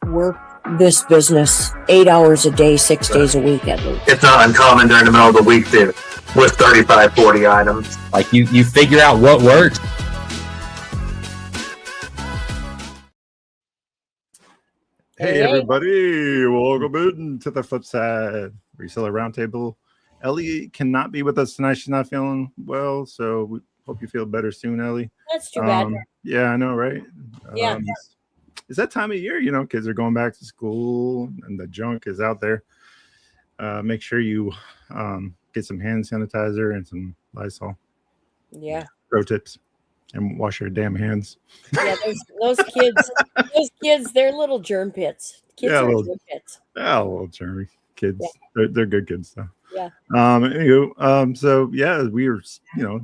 work this business 8 hours a day, 6 days a week at least. It's not uncommon during the middle of the week to with 35, 40 items. Like you figure out what works. Hey everybody, welcome in to the Flipside Reseller Roundtable. Ellie cannot be with us tonight. She's not feeling well, so we hope you feel better soon, Ellie. That's too bad. Yeah, I know, right? Yeah. It's that time of year, you know, kids are going back to school and the junk is out there. Make sure you get some hand sanitizer and some Lysol. Yeah. Pro tips. And wash your damn hands. Yeah, those kids, they're little germ pits. Kids are germ pits. Yeah, little germy kids. Yeah. They're good kids though. Yeah. Anywho, so yeah, we were,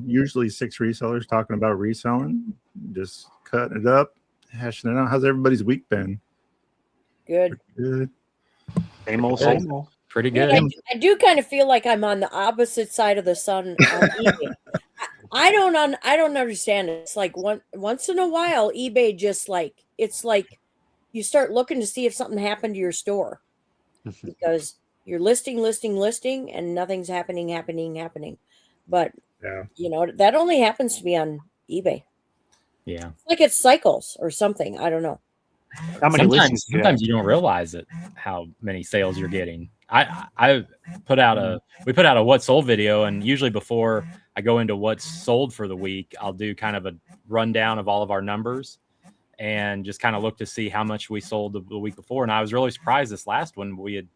usually 6 resellers talking about reselling, just cutting it up, hashing it out. How's everybody's week been? Good. Good. Same old. Pretty good. I do kind of feel like I'm on the opposite side of the sun on eBay. I don't understand it. It's like once in a while, eBay just it's like you start looking to see if something happened to your store because you're listing, and nothing's happening. But that only happens to me on eBay. Yeah, it's like it cycles or something. I don't know. How many listings? Sometimes you don't realize it. How many sales you're getting. We put out a what sold video, and usually before I go into what's sold for the week, I'll do kind of a rundown of all of our numbers and just kind of look to see how much we sold the week before. And I was really surprised this last one, we had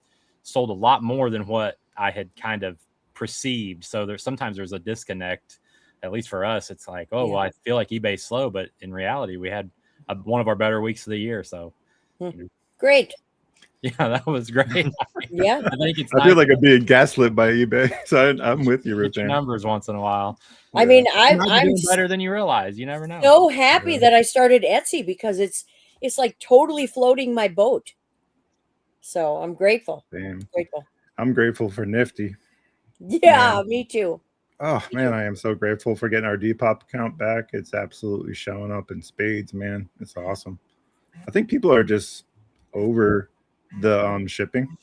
sold a lot more than what I had kind of perceived. So sometimes there's a disconnect, at least for us. It's like, well, I feel like eBay's slow, but in reality, we had one of our better weeks of the year. So great. Yeah, that was great. Yeah, I feel like I'm being gaslit by eBay, so I'm with you, Rich. Numbers once in a while. I mean, I'm doing better than you realize. You never know. So happy that I started Etsy because it's like totally floating my boat. So I'm grateful. Damn. Grateful. I'm grateful for Nifty. Yeah, me too. Oh man, I am so grateful for getting our Depop account back. It's absolutely showing up in spades, man. It's awesome. I think people are just over the shipping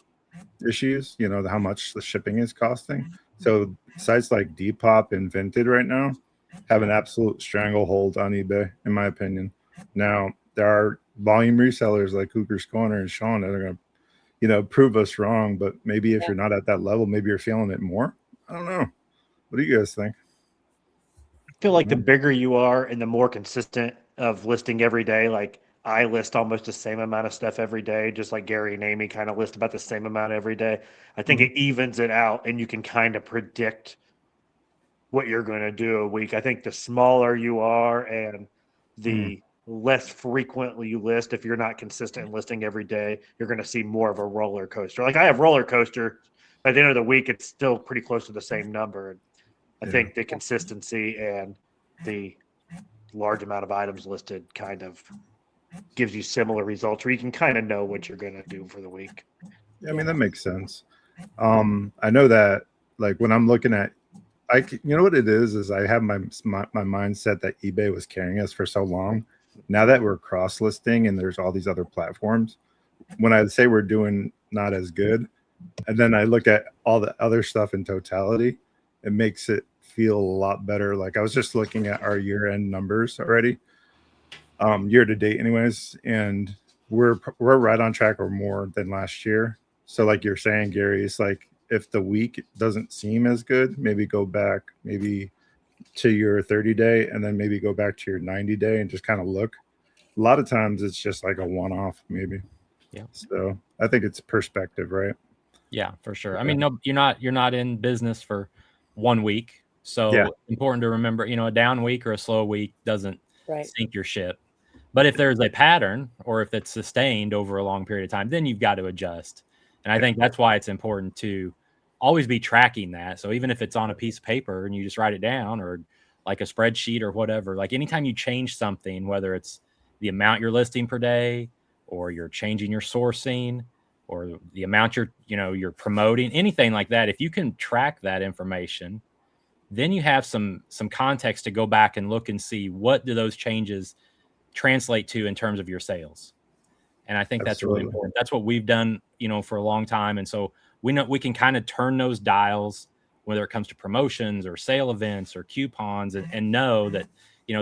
issues, how much the shipping is costing. So sites like Depop and Vinted right now have an absolute stranglehold on eBay, in my opinion. Now there are volume resellers like Hooker's Corner and Shawn that are going to prove us wrong, but maybe if you're not at that level, maybe you're feeling it more. I don't know. What do you guys think? I feel like the bigger you are and the more consistent of listing every day, like I list almost the same amount of stuff every day, just like Gary and Amy kind of list about the same amount every day. I think it evens it out and you can kind of predict what you're going to do a week. I think the smaller you are and the less frequently you list, if you're not consistent in listing every day, you're going to see more of a roller coaster. Like I have roller coaster. By the end of the week, it's still pretty close to the same number. I think the consistency and the large amount of items listed kind of gives you similar results where you can kind of know what you're going to do for the week. Yeah, I mean, that makes sense. I know that like when I'm looking at, you know what it is I have my mindset that eBay was carrying us for so long. Now that we're cross listing and there's all these other platforms, when I say we're doing not as good, and then I look at all the other stuff in totality, it makes it feel a lot better. Like I was just looking at our year-end numbers already, year to date anyways, and we're right on track or more than last year. So like you're saying, Gary, it's like if the week doesn't seem as good, maybe go back maybe to your 30-day and then maybe go back to your 90-day and just kind of look. A lot of times it's just like a one-off maybe. Yeah. So I think it's perspective, right? Yeah, for sure. I mean, no, you're not in business for 1 week. So important to remember, a down week or a slow week doesn't sink your ship. But if there's a pattern or if it's sustained over a long period of time, then you've got to adjust. And I think that's why it's important to always be tracking that. So even if it's on a piece of paper and you just write it down or like a spreadsheet or whatever, like anytime you change something, whether it's the amount you're listing per day or you're changing your sourcing or the amount you're promoting, anything like that, if you can track that information, then you have some context to go back and look and see what do those changes translate to in terms of your sales. And I think that's Absolutely. really important. That's what we've done, for a long time. And so we know we can kind of turn those dials, whether it comes to promotions or sale events or coupons, and know that,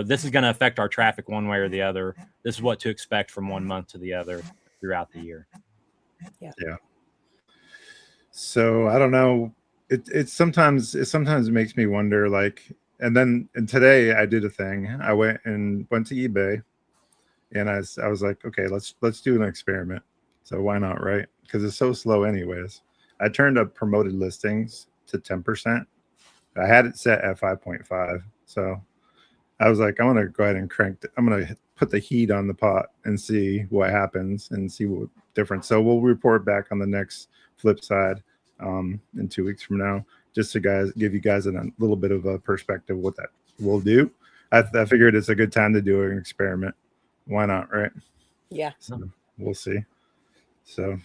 this is going to affect our traffic one way or the other. This is what to expect from one month to the other throughout the year. Yeah. So I don't know. It sometimes makes me wonder, like, and today I did a thing. I went to eBay, and I was like, okay, let's do an experiment. So why not, right? Because it's so slow anyways. I turned up promoted listings to 10%. I had it set at 5.5. So I was like, I'm going to go ahead and I'm going to put the heat on the pot and see what happens and see what difference. So we'll report back on the next Flipside in 2 weeks from now, just to give you guys a little bit of a perspective what that will do. I figured it's a good time to do an experiment. Why not, right? Yeah. So we'll see. So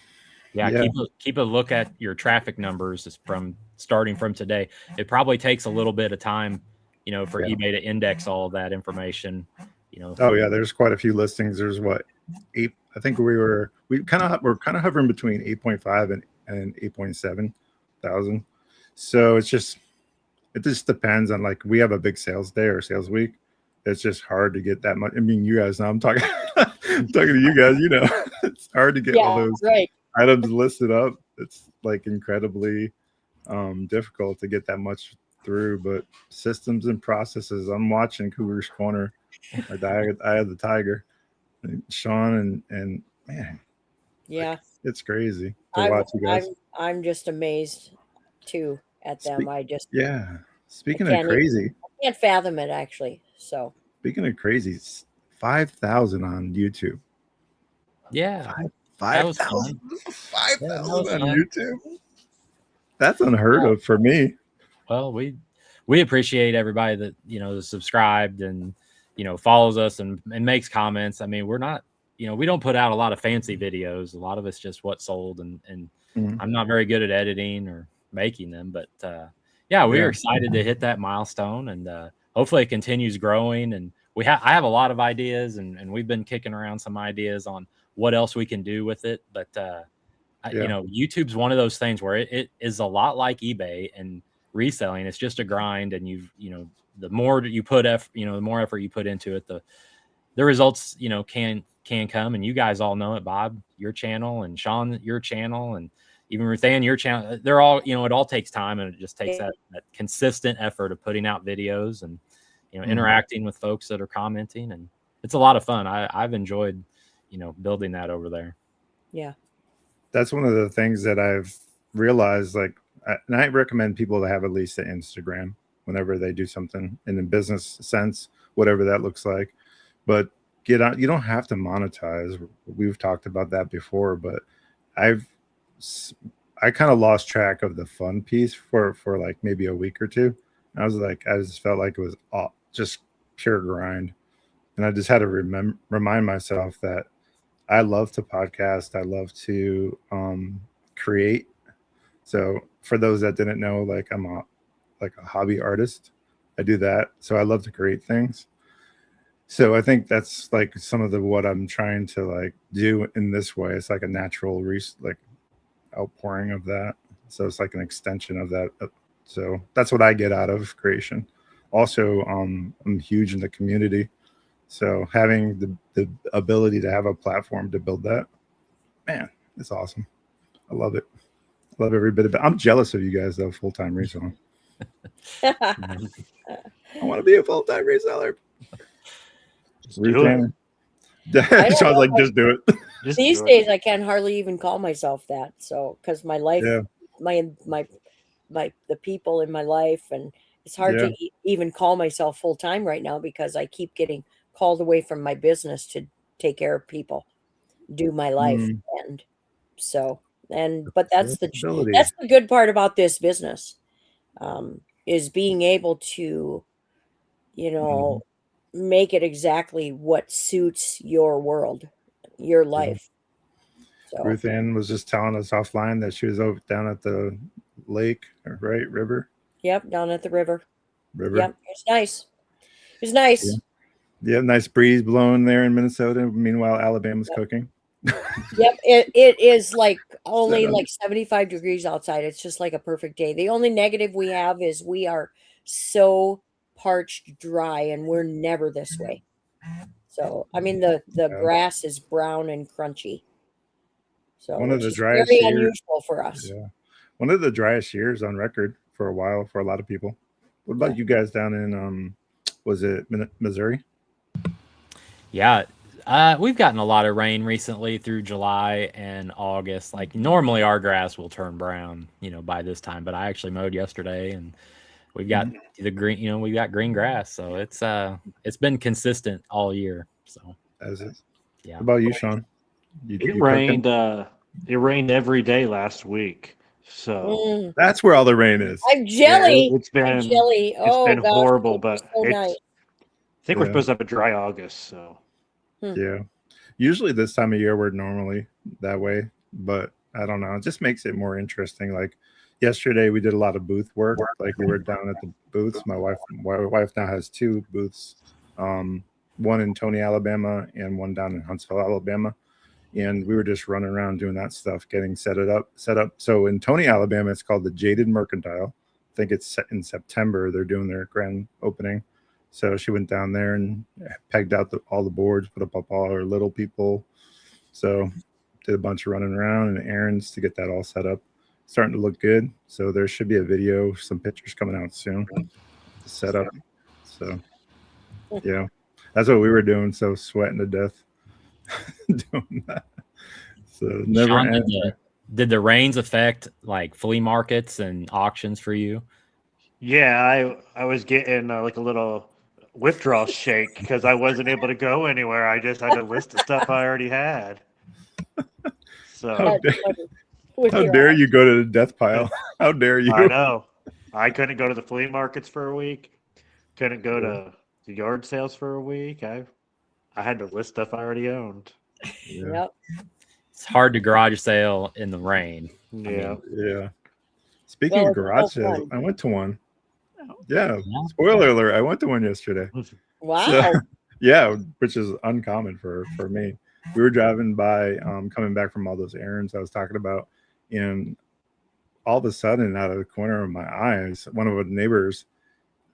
keep a look at your traffic numbers starting from today. It probably takes a little bit of time, for eBay to index all of that information. Oh yeah, there's quite a few listings. There's 8. I think we're kind of hovering between 8.5 and 8.7 thousand. So it just depends on, like, we have a big sales day or sales week. It's just hard to get that much. I mean, you guys know I'm talking I'm talking to you guys, it's hard to get all those items listed up. It's like incredibly difficult to get that much through, but systems and processes. I'm watching Cougar's Corner, like I have the tiger, and Sean and man, yeah, it's crazy to watch you guys. I'm just amazed too at them. Speaking of crazy, I can't fathom it, actually. So speaking of crazy, 5,000 on YouTube. Yeah, 5,000 on YouTube. That's unheard of for me. Well, we appreciate everybody that is subscribed and follows us and makes comments. I mean, we're not, we don't put out a lot of fancy videos. A lot of it's just what sold, and I'm not very good at editing or making them, but we're excited to hit that milestone, and hopefully it continues growing. And I have a lot of ideas, and we've been kicking around some ideas on what else we can do with it. But YouTube's one of those things where it is a lot like eBay and reselling. It's just a grind, and the more you put the more effort you put into it, the results can come. And you guys all know it, Bob, your channel, and Shawn, your channel, and even Ruthann, your channel. They're all, it all takes time, and it just takes that consistent effort of putting out videos and interacting with folks that are commenting, and it's a lot of fun. I've enjoyed building that over there. Yeah, that's one of the things that I've realized, like, and I recommend people to have at least an Instagram whenever they do something in a business sense, whatever that looks like. But get on. You don't have to monetize. We've talked about that before, but I kind of lost track of the fun piece for like maybe a week or two. And I just felt like it was just pure grind, and I just had to remind myself that I love to podcast. I love to create. So for those that didn't know, like, I'm a hobby artist. I do that. So I love to create things. So I think that's like some of what I'm trying to like do in this way. It's like a natural outpouring of that. So it's like an extension of that. So that's what I get out of creation. Also, I'm huge in the community. So having the ability to have a platform to build that, man, it's awesome. I love it. Love every bit of it. I'm jealous of you guys, though, full-time reselling. I want to be a full-time reseller. Sean's like, just do it. These days, I can hardly even call myself that. So, because my life, the people in my life, and it's hard to even call myself full-time right now, because I keep getting called away from my business to take care of people, do my life. And so, but that's the good part about this business, is being able to, make it exactly what suits your world, your life. So Ruthann was just telling us offline that she was over down at the lake, right? River. Yep, down at the river. Yep, it's nice. It's nice. Yeah, nice breeze blowing there in Minnesota. Meanwhile, Alabama's cooking. Yep, it is like only like 75 degrees outside. It's just like a perfect day. The only negative we have is we are so parched dry and we're never this way. So, I mean, the grass is brown and crunchy. So, One of the which is driest very years. unusual for us. Yeah. One of the driest years on record for a while for a lot of people. What about you guys down in was it Missouri? Yeah. We've gotten a lot of rain recently through July and August. Like normally our grass will turn brown, by this time, but I actually mowed yesterday and we've got the green, we've got green grass. So it's been consistent all year. So As it. Yeah. What about you, Sean? It rained. It rained every day last week. So that's where all the rain is. I'm jelly. It's been jelly. It's been gosh, horrible, but so nice. I think we're supposed to have a dry August. So yeah, usually this time of year we're normally that way, but I don't know. It just makes it more interesting. Like yesterday, we did a lot of booth work. Like we were down at the booths. My wife now has 2 booths, one in Tony, Alabama, and one down in Huntsville, Alabama. And we were just running around doing that stuff, getting set up. So in Tony, Alabama, it's called the Jaded Mercantile. I think it's set in September. They're doing their grand opening. So she went down there and pegged out all the boards, put up all her little people. So did a bunch of running around and errands to get that all set up. Starting to look good. So there should be a video, some pictures coming out soon to set up. So yeah, that's what we were doing. So sweating to death doing that. So never Sean, did the rains affect like flea markets and auctions for you? Yeah, I was getting like a little withdrawal shake because I wasn't able to go anywhere. I just had to list the stuff I already had. So how dare you go to the death pile? How dare you? I know. I couldn't go to the flea markets for a week. Couldn't go to the yard sales for a week. I had to list stuff I already owned. Yep. It's hard to garage sale in the rain. Yeah. Yeah. Speaking of garage sales, I went to one. Yeah. Spoiler alert, I went to one yesterday. Wow. So, yeah, which is uncommon for me. We were driving by, coming back from all those errands I was talking about, and all of a sudden, out of the corner of my eyes, one of the neighbors,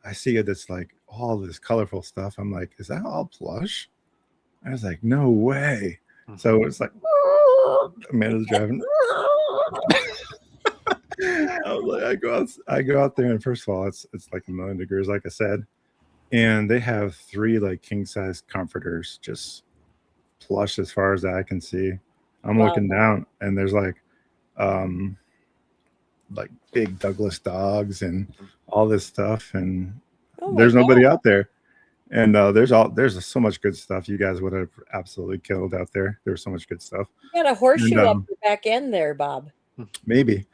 I see it. It's like all this colorful stuff. I'm like, is that all plush? I was like, no way. So it's like, Amanda's driving. I go out there, and first of all, it's like 1,000,000 degrees, like I said, and they have 3 like king size comforters, just plush as far as the eye can see. I'm looking down, and there's like big Douglas dogs and all this stuff, and there's nobody out there. And there's so much good stuff. You guys would have absolutely killed out there. There's so much good stuff. You got a horseshoe up the back end there, Bob. Maybe.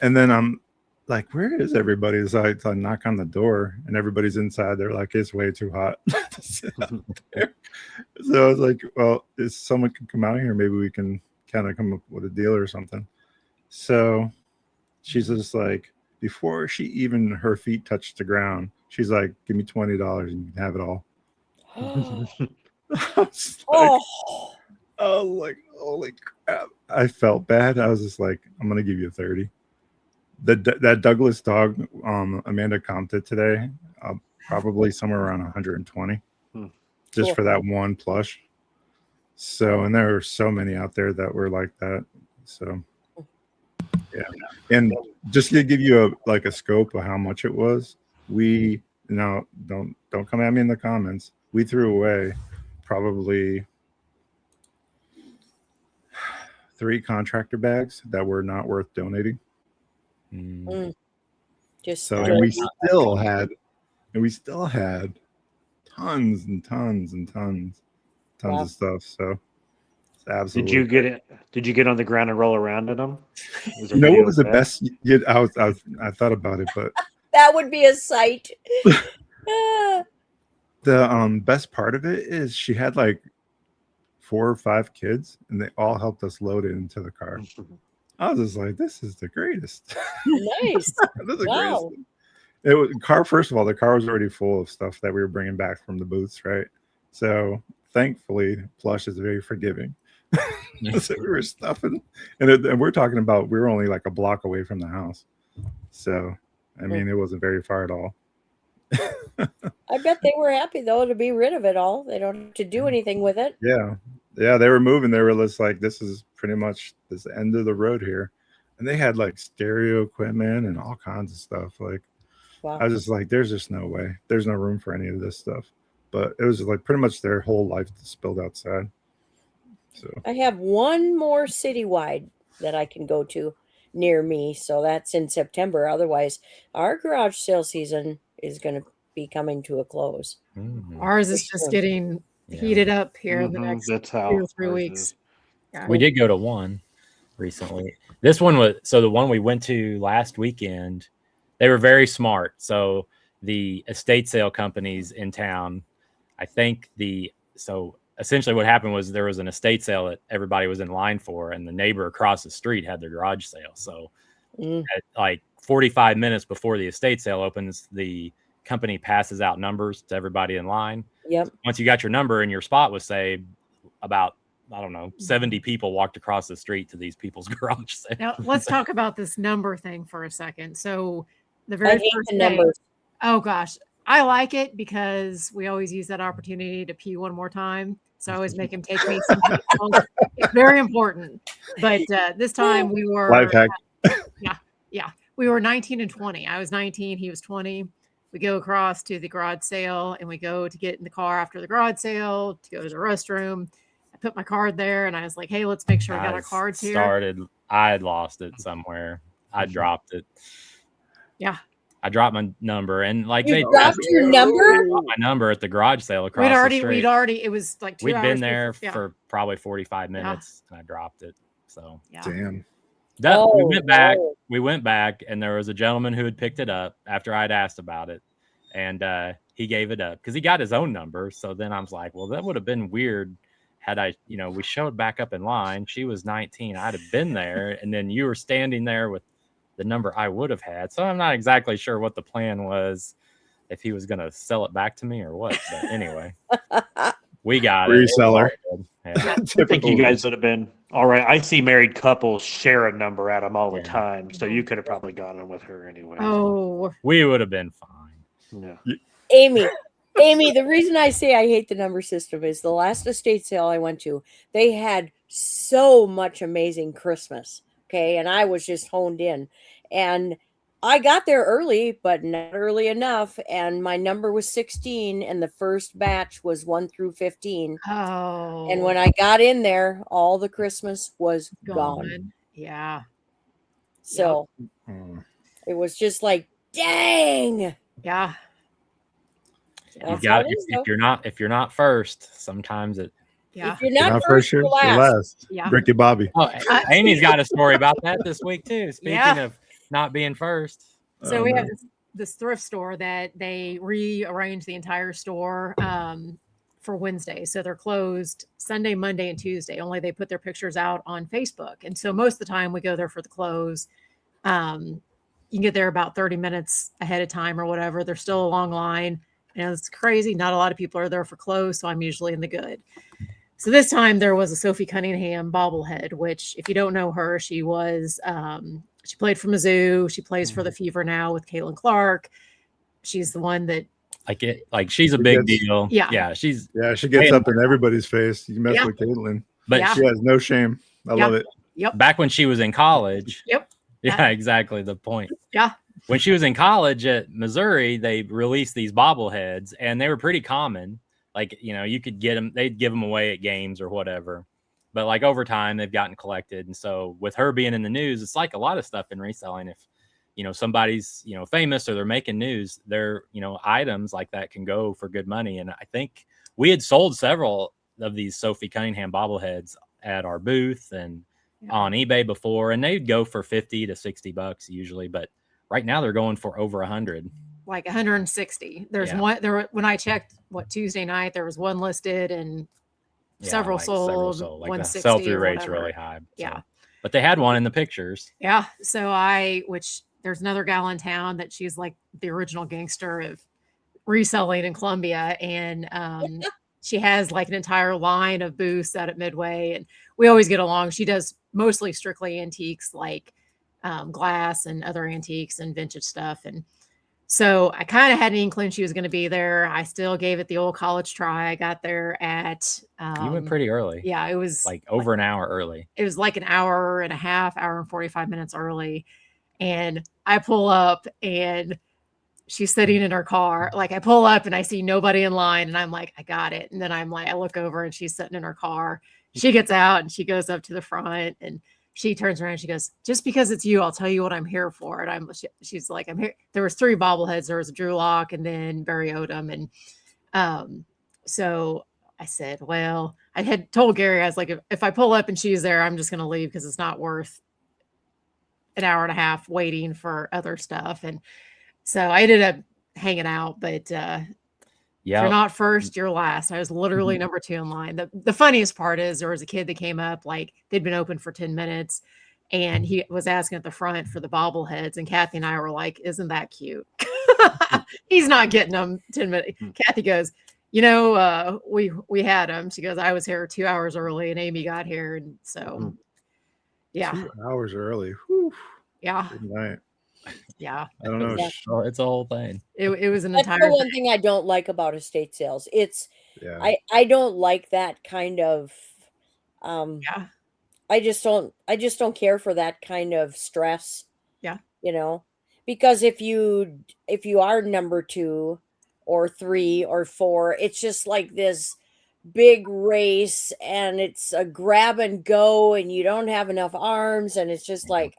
And then I'm like, where is everybody? So I knock on the door, and everybody's inside. They're like, it's way too hot to sit out there. So I was like, well, if someone can come out here, maybe we can kind of come up with a deal or something. So she's just like, before her feet touched the ground, she's like, give me $20 and you can have it all. I was like, holy crap. I felt bad. I was just like, I'm going to give you 30. That Douglas dog, Amanda comped it today, probably somewhere around 120 just for that one plush. So, and there were so many out there that were like that. So, yeah. And just to give you a scope of how much it was, we don't come at me in the comments. We threw away probably 3 contractor bags that were not worth donating. And we still had tons and tons and tons of stuff. So it's absolutely. Did you get on the ground and roll around in them? You know what was the best? I thought about it, but that would be a sight. The best part of it is she had like 4 or 5 kids, and they all helped us load it into the car. I was just like, this is the greatest. Nice. This is the greatest. It was first of all, the car was already full of stuff that we were bringing back from the booths, right? So thankfully, Plush is very forgiving. So we were stuffing, and we're talking about we were only like a block away from the house. So, I mean, it wasn't very far at all. I bet they were happy though to be rid of it all. They don't have to do anything with it. Yeah. They were moving. They were just like, this is pretty much this end of the road here. And they had like stereo equipment and all kinds of stuff. Like, wow. I was just like, there's just no way. There's no room for any of this stuff. But it was like pretty much their whole life spilled outside. So I have one more citywide that I can go to near me. So that's in September. Otherwise, our garage sale season is going to be coming to a close. Ours is just getting heated up here in the next 2 or 3 weeks. Yeah. We did go to one recently. This one was, so the one we went to last weekend, they were very smart. So the estate sale companies in town, I think so essentially what happened was there was an estate sale that everybody was in line for, and the neighbor across the street had their garage sale. So at like 45 minutes before the estate sale opens, the company passes out numbers to everybody in line. Yep. Once you got your number and your spot was saved, about, I don't know, 70 people walked across the street to these people's garage sale. Now let's talk about this number thing for a second. So the very first day, numbers. Oh gosh, I like it because we always use that opportunity to pee one more time. So I always make him take me some people. It's very important. But this time we were life hack. Yeah. We were 19 and 20. I was 19, he was 20. We go across to the garage sale and we go to get in the car after the garage sale to go to the restroom. I put my card there and I was like, hey, let's make sure we got our cards here. I had lost it somewhere. I dropped it. Yeah. I dropped my number, and like you dropped your number? My number at the garage sale across the street. We'd already, it was like 2 hours. We'd been there for probably 45 minutes and I dropped it. So damn. We went back and there was a gentleman who had picked it up after I'd asked about it, and he gave it up because he got his own number. So then I was like, well, that would have been weird had I, we showed back up in line. She was 19. I'd have been there, and then you were standing there with the number I would have had. So I'm not exactly sure what the plan was, if he was going to sell it back to me or what. But anyway, we got reseller. I think you guys would have been all right. I see married couples share a number at them all the time. So you could have probably gone in with her anyway. Oh, we would have been fine. Yeah. Amy, the reason I say I hate the number system is the last estate sale I went to, they had so much amazing Christmas. Okay. And I was just honed in, and I got there early, but not early enough. And my number was 16 and the first batch was 1 through 15. Oh. And when I got in there, all the Christmas was gone. Yeah. So it was just like, dang. Yeah. You got if you're not first, sometimes it. Yeah. If you're not first, you're last. Yeah. Ricky Bobby. Oh, Amy's got a story about that this week too. Speaking of not being first. So we have this thrift store that they rearranged the entire store for Wednesday. So they're closed Sunday, Monday, and Tuesday. Only they put their pictures out on Facebook. And so most of the time we go there for the close. You can get there about 30 minutes ahead of time or whatever. There's still a long line. And it's crazy. Not a lot of people are there for close. So I'm usually in the good. So this time there was a Sophie Cunningham bobblehead, which if you don't know her, she was, she played for Mizzou. She plays for the Fever now with Caitlin Clark. She's the one that she's a big deal. Yeah. She gets up in everybody's face. You mess with Caitlin, but she has no shame. I love it. Yep. Back when she was in college. Yep. Yeah, exactly the point. Yeah. When she was in college at Missouri, they released these bobbleheads, and they were pretty common. Like, you could get them, they'd give them away at games or whatever. But like over time, they've gotten collected. And so with her being in the news, it's like a lot of stuff in reselling. If, somebody's, famous or they're making news, their, items like that can go for good money. And I think we had sold several of these Sophie Cunningham bobbleheads at our booth and on eBay before, and they'd go for $50 to $60 usually. But right now they're going for over 100. Like 160. There's one there when I checked Tuesday night, there was one listed and several sold. Like the sell-through rate's really high. Yeah. But they had one in the pictures. Yeah. So which there's another gal in town that she's like the original gangster of reselling in Columbia. And she has like an entire line of booths out at Midway, and we always get along. She does mostly strictly antiques, like glass and other antiques and vintage stuff. And so I kind of had an inkling she was going to be there. I still gave it the old college try. I got there at you went pretty early. Yeah, it was like over an hour early. It was like an hour and a half, hour and 45 minutes early. And I pull up and she's sitting in her car. Like, I pull up and I see nobody in line, and I'm like, I got it. And then I'm like, I look over and she's sitting in her car. She gets out and she goes up to the front, and she turns around and she goes, just because it's you, I'll tell you what I'm here for. And she's like, I'm here. There was 3 bobbleheads. There was a Drew Lock and then Barry Odom. And so I said, well, I had told Gary, I was like, if I pull up and she's there, I'm just going to leave, because it's not worth an hour and a half waiting for other stuff. And so I ended up hanging out, but if you're not first, you're last. I was literally number 2 in line. The funniest part is there was a kid that came up, like they'd been open for 10 minutes, and he was asking at the front for the bobbleheads. And Kathy and I were like, isn't that cute? He's not getting them 10 minutes. Kathy goes, we had him. She goes, I was here 2 hours early and Amy got here. And so, yeah. 2 hours early. Whew. Yeah. Good night. Yeah. I don't know. Oh, it's a whole thing. It was an That's entire the one thing I don't like about estate sales. I don't like that kind of I just don't care for that kind of stress. Yeah. Because if you are number 2 or 3 or 4, it's just like this big race, and it's a grab and go, and you don't have enough arms, and it's just like,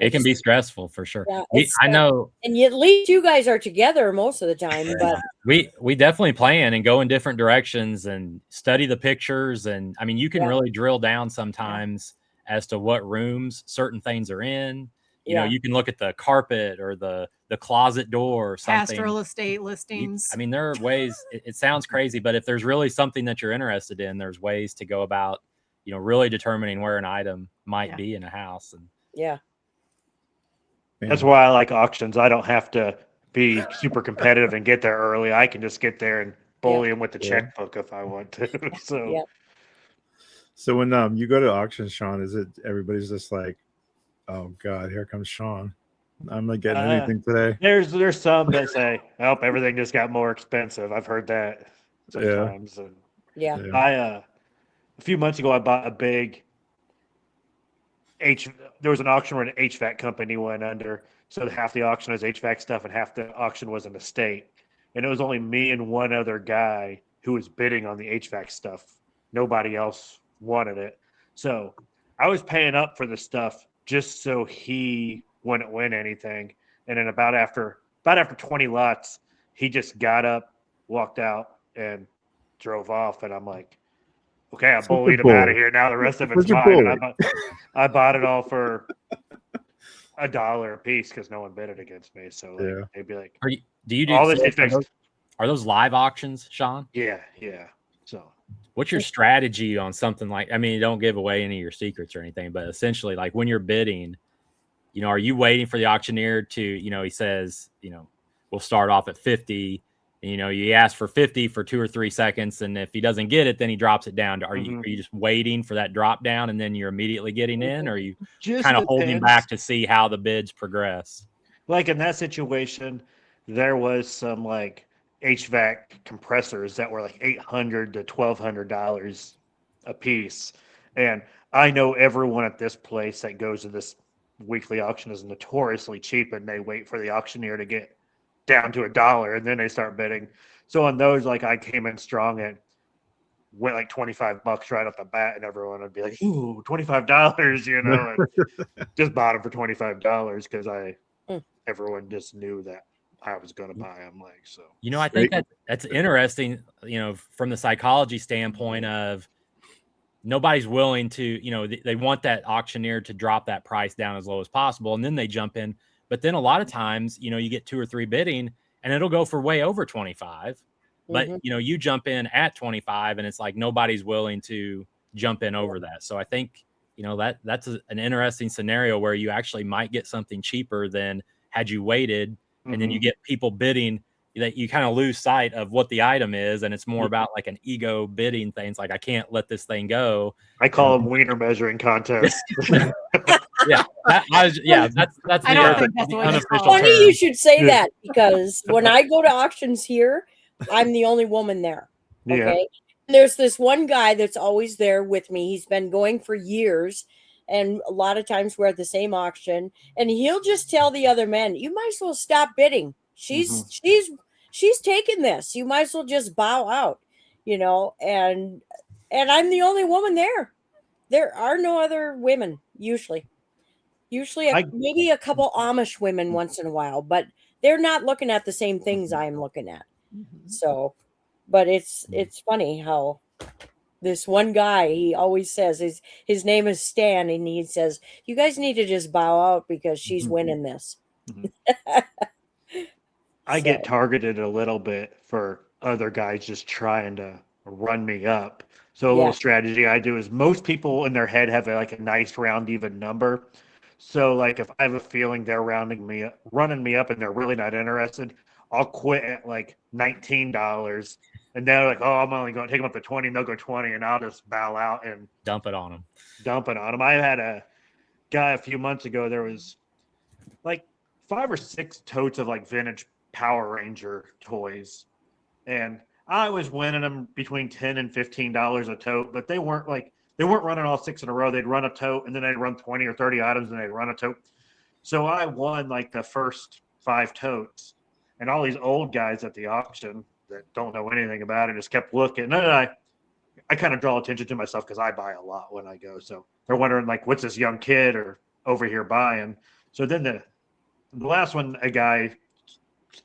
it can be stressful for sure. Yeah, I know. And at least you guys are together most of the time, but we definitely plan and go in different directions and study the pictures. And I mean, you can really drill down sometimes as to what rooms certain things are in. You know, you can look at the carpet or the closet door or something. Pastoral estate listings. I mean, there are ways, it sounds crazy, but if there's really something that you're interested in, there's ways to go about, really determining where an item might be in a house. And that's why I like auctions. I don't have to be super competitive and get there early. I can just get there and bully them with the checkbook if I want to. So when you go to auctions, Shawn, is it everybody's just like, oh God, here comes Shawn. I'm not getting anything today. There's some that say, "Oh, everything just got more expensive." I've heard that sometimes. Yeah. A few months ago, I bought a big there was an auction where an HVAC company went under. So half the auction was HVAC stuff and half the auction was an estate. And it was only me and one other guy who was bidding on the HVAC stuff. Nobody else wanted it. So I was paying up for the stuff just so he wouldn't win anything. And then about after 20 lots, he just got up, walked out, and drove off. And I'm like, okay, I bullied him out of here. Now the rest of it's mine. And I bought it all for $1 a piece because no one bid it against me. So they'd be like, do you do all this? Are those live auctions, Shawn? Yeah. So what's your strategy on something like, I mean, don't give away any of your secrets or anything, but essentially like when you're bidding, are you waiting for the auctioneer to, he says, we'll start off at 50. And, you ask for 50 for 2 or 3 seconds. And if he doesn't get it, then he drops it down. Are you just waiting for that drop down and then you're immediately getting in? Or are you just kind of holding back to see how the bids progress? Like in that situation, there was some like HVAC compressors that were like $800 to $1,200 a piece. And I know everyone at this place that goes to this weekly auction is notoriously cheap, and they wait for the auctioneer to get down to $1 and then they start bidding. So on those, like I came in strong and went like $25 right off the bat, and everyone would be like, "Ooh, $25," and just bought them for $25 because everyone just knew that I was going to buy them. Like, so, I think that's interesting, from the psychology standpoint of nobody's willing to, they want that auctioneer to drop that price down as low as possible. And then they jump in. But then a lot of times, you get 2 or 3 bidding and it'll go for way over 25. But, you jump in at 25 and it's like nobody's willing to jump in over that. So I think, that's an interesting scenario where you actually might get something cheaper than had you waited. And then you get people bidding that you kind of lose sight of what the item is, and it's more about like an ego bidding thing. It's like, I can't let this thing go. I call them wiener measuring contests. Yeah, that's I don't think that's the what it's unofficial called. Funny term. you should say that, because when I go to auctions here, I'm the only woman there. Okay. Yeah. There's this one guy that's always there with me. He's been going for years. And a lot of times we're at the same auction, and he'll just tell the other men, you might as well stop bidding. She's taking this. You might as well just bow out, you know, and I'm the only woman there. There are no other women usually. Maybe a couple Amish women once in a while, but they're not looking at the same things I'm looking at. So, but it's funny how this one guy, he always says his name is Stan, and he says, you guys need to just bow out because she's winning this. I get targeted a little bit for other guys just trying to run me up. So a little strategy I do is, most people in their head have a nice round even number. So like if I have a feeling they're running me up and they're really not interested, I'll quit at like $19. And they're like, oh, I'm only going to take them up to 20, and they'll go 20, and I'll just bow out and dump it on them. I had a guy a few months ago, there was like 5 or 6 totes of like vintage Power Ranger toys. And I was winning them between $10 and $15 a tote, but they weren't running all 6 in a row. They'd run a tote, and then they'd run 20 or 30 items, and they'd run a tote. So I won like the first 5 totes, and all these old guys at the auction that don't know anything about it just kept looking. And I kind of draw attention to myself because I buy a lot when I go. So they're wondering like, what's this young kid or over here buying? So then the last one, a guy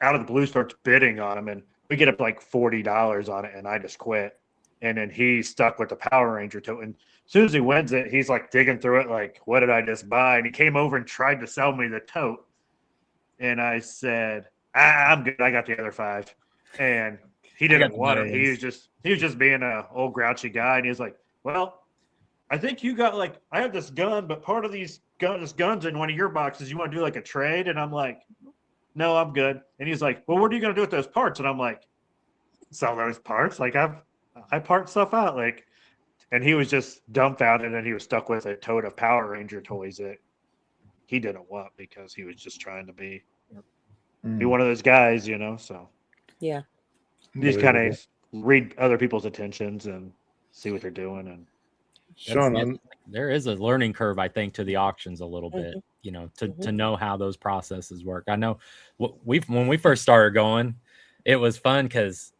out of the blue starts bidding on him, and we get up to like $40 on it, and I just quit. And then he stuck with the Power Ranger tote. And as soon as he wins it, he's like digging through it like, what did I just buy? And he came over and tried to sell me the tote. And I said, I'm good. I got the other 5. And he didn't want it. He was just being an old grouchy guy. And he was like, well, I think you got like, I have this gun, but part of this gun's in one of your boxes. You want to do like a trade? And I'm like, no, I'm good. And he's like, well, what are you going to do with those parts? And I'm like, sell those parts. Like I part stuff out. Like, and he was just dumbfounded, and he was stuck with a tote of Power Ranger toys that he didn't want because he was just trying to be one of those guys, you know? So yeah, you just kind of read other people's intentions and see what they're doing. And Shawn, there is a learning curve, I think, to the auctions a little bit, you know, to know how those processes work. I know when we first started going, it was fun because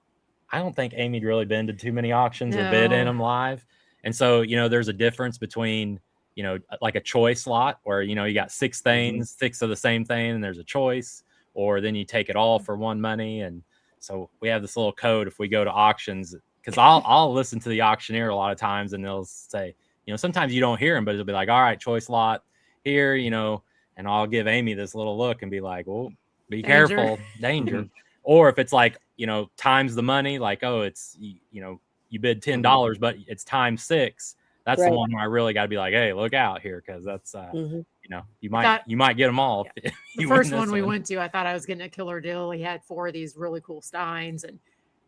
I don't think Amy'd really been to too many auctions or bid in them live. And so, you know, there's a difference between, you know, like a choice lot where, you know, you got 6 things, 6 of the same thing, and there's a choice, or then you take it all for one money. And so we have this little code if we go to auctions, because I'll listen to the auctioneer a lot of times, and they'll say, you know, sometimes you don't hear them, but it'll be like, all right, choice lot here, you know, and I'll give Amy this little look and be like, well, be careful, danger. Or if it's like, you know, times the money, like, oh, it's, you know, you bid $10, but it's times 6. That's the one where I really got to be like, hey, look out here, because that's, you know, you might get them all. Yeah. The first one we went to, I thought I was getting a killer deal. He had 4 of these really cool steins, and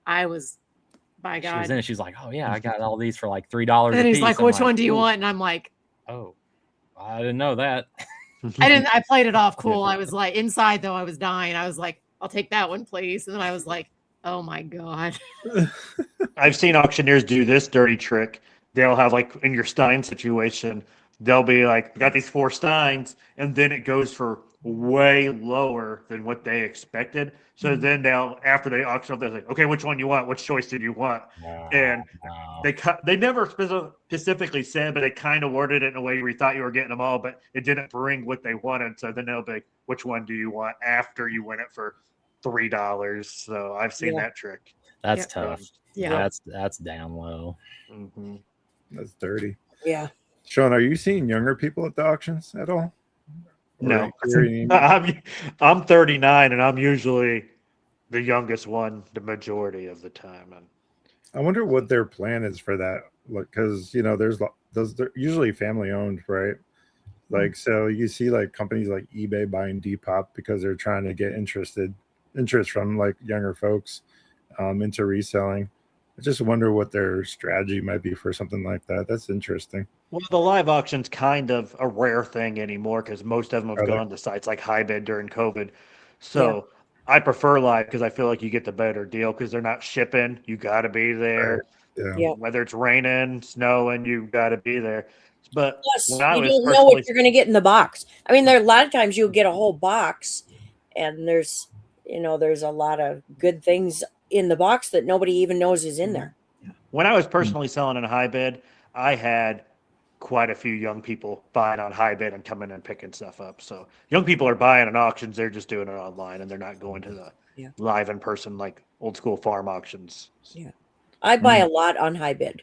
I was, by God. She's like, oh yeah, I got all these for like $3. And he's like, which one do you want? And I'm like, oh, I didn't know that. I played it off cool. I was like, inside though, I was dying. I was like, I'll take that one, please. And then I was like, oh my God. I've seen auctioneers do this dirty trick. They'll have like in your Stein situation, they'll be like, got these 4 Steins, and then it goes for way lower than what they expected. So then after they auction off, they're like, okay, which one you want? Which choice did you want? And they never specifically said, but they kind of worded it in a way where you thought you were getting them all, but it didn't bring what they wanted. So then they'll be like, which one do you want after you win it for $3? So I've seen that trick. That's tough. Yeah, that's down low. That's dirty. Yeah. Shawn, are you seeing younger people at the auctions at all? No, I'm 39, and I'm usually the youngest one the majority of the time. And I wonder what their plan is for that, because you know, they're usually family owned, right? Like, so you see like companies like eBay buying Depop because they're trying to get interested interest from like younger folks into reselling. I just wonder what their strategy might be for something like that. That's interesting. Well, the live auction's kind of a rare thing anymore because most of them have gone to sites like HiBid during COVID. So I prefer live because I feel like you get the better deal because they're not shipping. You got to be there. Right. Yeah. Whether it's raining, snowing, you got to be there. But plus, when I you was don't know what you're going to get in the box. I mean, there are a lot of times you'll get a whole box, and there's a lot of good things in the box that nobody even knows is in there. When I was personally selling in HiBid, I had quite a few young people buying on HiBid and coming and picking stuff up. So young people are buying in auctions; they're just doing it online, and they're not going to the live in person like old school farm auctions. Yeah, I buy a lot on HiBid.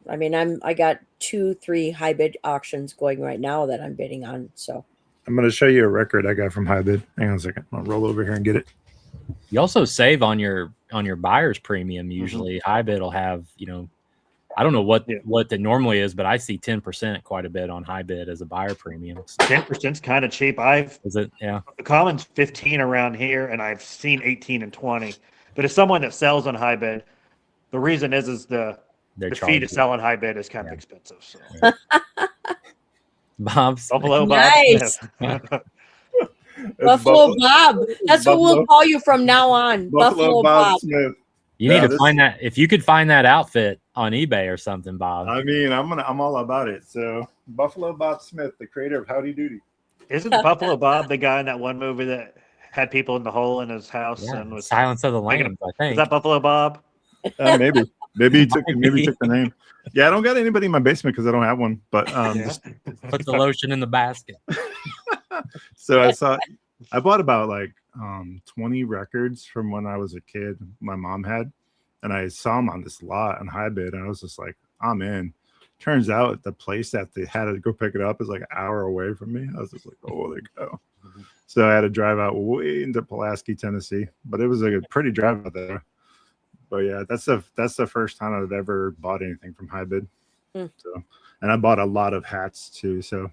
I mean, I got 2-3 HiBid auctions going right now that I'm bidding on. So I'm going to show you a record I got from HiBid. Hang on a second. I'll roll over here and get it. You also save on your buyer's premium. Usually HiBid will have, I don't know what that normally is, but I see 10% quite a bit on HiBid as a buyer premium. 10%'s kind of cheap. Is it? Yeah. The common's 15 around here, and I've seen 18 and 20. But as someone that sells on HiBid, the reason is the fee to sell on HiBid is kind of expensive. So. Buffalo nice. Bob. Buffalo Bob. That's what we'll call you from now on. Buffalo Bob Smith. You need to find that. If you could find that outfit on eBay or something, Bob. I mean, I'm all about it. So Buffalo Bob Smith, the creator of Howdy Doody. Isn't Buffalo Bob the guy in that one movie that had people in the hole in his house and was Silence of the Lambs? I think. Is that Buffalo Bob? Maybe he took the name. Yeah, I don't got anybody in my basement because I don't have one. But just put the lotion in the basket. So I bought about like 20 records from when I was a kid. My mom had, and I saw them on this lot on HiBid, and I was just like, I'm in. Turns out the place that they had to go pick it up is like an hour away from me. I was just like, oh, there you go. So I had to drive out way into Pulaski, Tennessee, but it was like a pretty drive out there. But yeah, that's the first time I've ever bought anything from HiBid. So, and I bought a lot of hats too. So,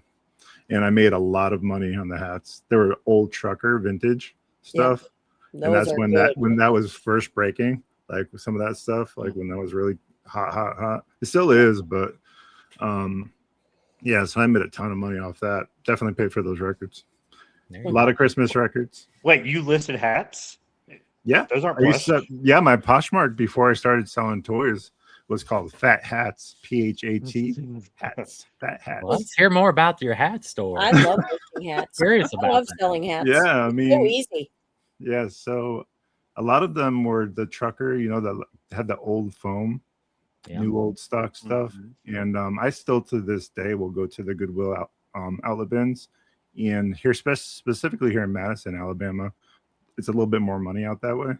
and I made a lot of money on the hats. They were old trucker vintage stuff, and that's when that was first breaking. Like some of that stuff, like when that was really hot. It still is, but yeah. So I made a ton of money off that. Definitely paid for those records. A lot of Christmas records. Wait, you listed hats? Yeah, those aren't. My Poshmark before I started selling toys was called Fat Hats, PHAT hats, Fat Hats. Well, let's hear more about your hat store. I love making hats. Curious about. I love selling hats. Yeah, I mean, so easy. Yeah, so a lot of them were the trucker, that had the old foam, new old stock stuff, and I still to this day will go to the Goodwill outlet bins, and here specifically here in Madison, Alabama. It's a little bit more money out that way.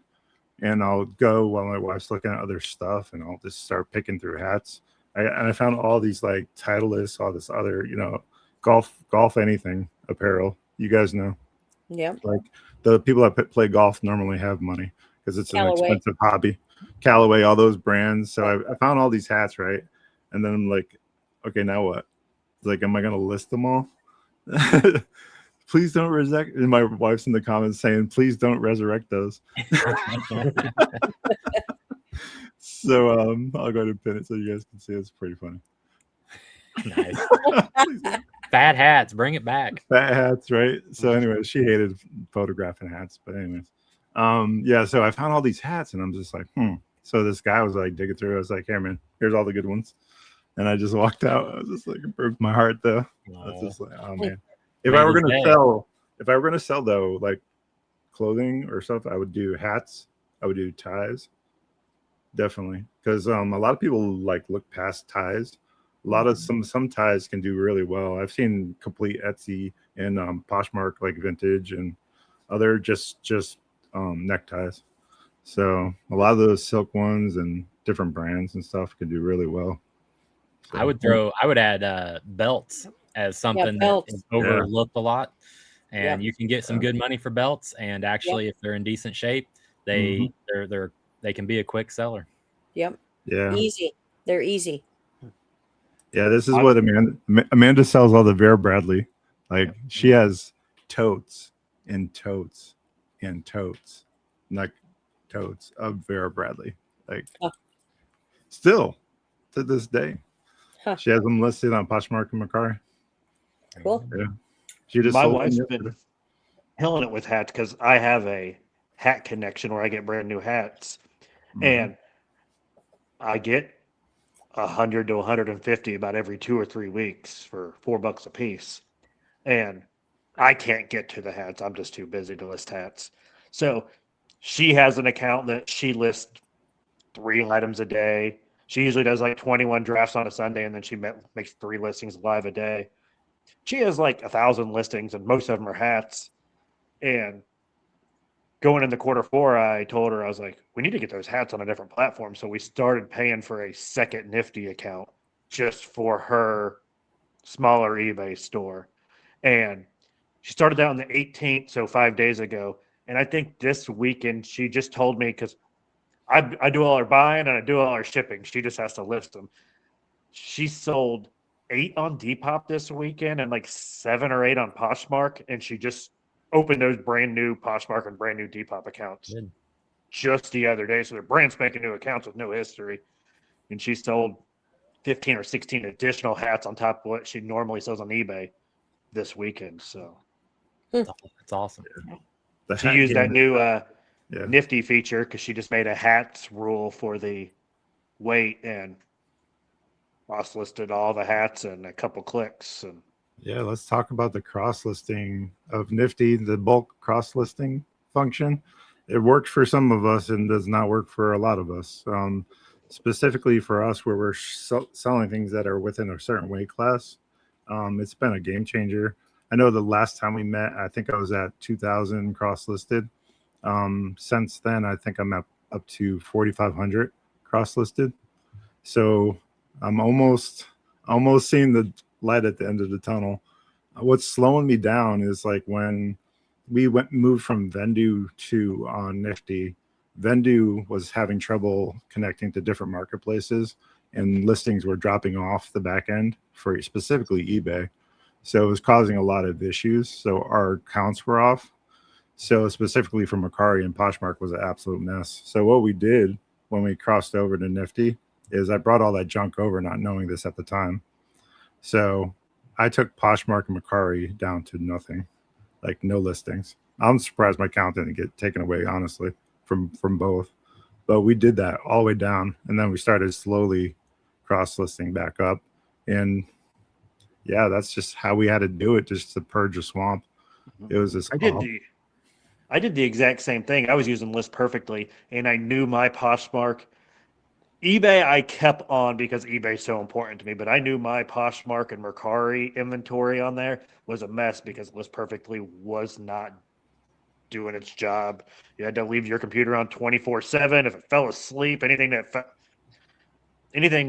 And I'll go while my wife's looking at other stuff, and I'll just start picking through hats. I found all these like Titleist, all this other, golf anything apparel. You guys know. Yeah. Like the people that play golf normally have money because it's an expensive hobby. Callaway, all those brands. So I found all these hats, right? And then I'm like, okay, now what? Like, am I going to list them all? Please don't resurrect. And my wife's in the comments saying, please don't resurrect those. So I'll go ahead and pin it so you guys can see. It's pretty funny. Nice. Fat hats, bring it back. Fat hats, right? So anyway, she hated photographing hats. But anyways, yeah, so I found all these hats and I'm just like, So this guy was like digging through. I was like, here, man, here's all the good ones. And I just walked out. I was just like, it broke my heart though. I was just like, oh man. If I were gonna sell though, like clothing or stuff, I would do hats. I would do ties, definitely, because a lot of people like look past ties. A lot of some ties can do really well. I've seen complete Etsy and Poshmark like vintage and other just neckties. So a lot of those silk ones and different brands and stuff can do really well. So, I would add belts as something that is overlooked a lot, and you can get some good money for belts. And actually, if they're in decent shape, they can be a quick seller. Yep. Yeah. Easy. They're easy. Yeah, this is what Amanda sells all the Vera Bradley. Like she has totes and totes and totes, like totes of Vera Bradley. Like still to this day. She has them listed on Poshmark and Mercari. Cool. Yeah. She just My sold wife's them been yesterday. killing it with hats because I have a hat connection where I get brand new hats, and I get 100 to 150 about every 2 or 3 weeks for $4 a piece. And I can't get to the hats. I'm just too busy to list hats. So she has an account that she lists 3 items a day. She usually does like 21 drafts on a Sunday, and then she makes 3 listings live a day. She has like 1,000 listings, and most of them are hats. And going into Q4, I told her, I was like, we need to get those hats on a different platform. So we started paying for a second Nifty account just for her smaller eBay store. And she started that on the 18th, so 5 days ago. And I think this weekend she just told me, because I do all her buying and I do all her shipping. She just has to list them. She sold 8 on Depop this weekend and like 7 or 8 on Poshmark. And she just opened those brand new Poshmark and brand new Depop accounts just the other day. So they're brand spanking new accounts with no history. And she sold 15 or 16 additional hats on top of what she normally sells on eBay this weekend. So that's awesome. She used that new Nifty feature because she just made a hats rule for the weight and cross listed all the hats in a couple clicks. And yeah, let's talk about the cross listing of Nifty, the bulk cross listing function. It works for some of us and does not work for a lot of us. Specifically for us, where we're selling things that are within a certain weight class, it's been a game changer. I know the last time we met, I think I was at 2,000 cross listed. Since then, I think I'm up to 4,500 cross listed. So I'm almost seeing the light at the end of the tunnel. What's slowing me down is like when we moved from Vendu to Nifty. Vendu was having trouble connecting to different marketplaces, and listings were dropping off the back end for specifically eBay. So it was causing a lot of issues. So our counts were off. So specifically for Mercari and Poshmark was an absolute mess. So what we did when we crossed over to Nifty is I brought all that junk over, not knowing this at the time. So I took Poshmark and Mercari down to nothing, like no listings. I'm surprised my count didn't get taken away, honestly, from both. But we did that all the way down, and then we started slowly cross-listing back up. And yeah, that's just how we had to do it, just to purge the swamp. It was this. I did the exact same thing. I was using List Perfectly, and I knew my Poshmark. eBay I kept on because eBay is so important to me, but I knew my Poshmark and Mercari inventory on there was a mess because List Perfectly was not doing its job. You had to leave your computer on 24/7. If it fell asleep, anything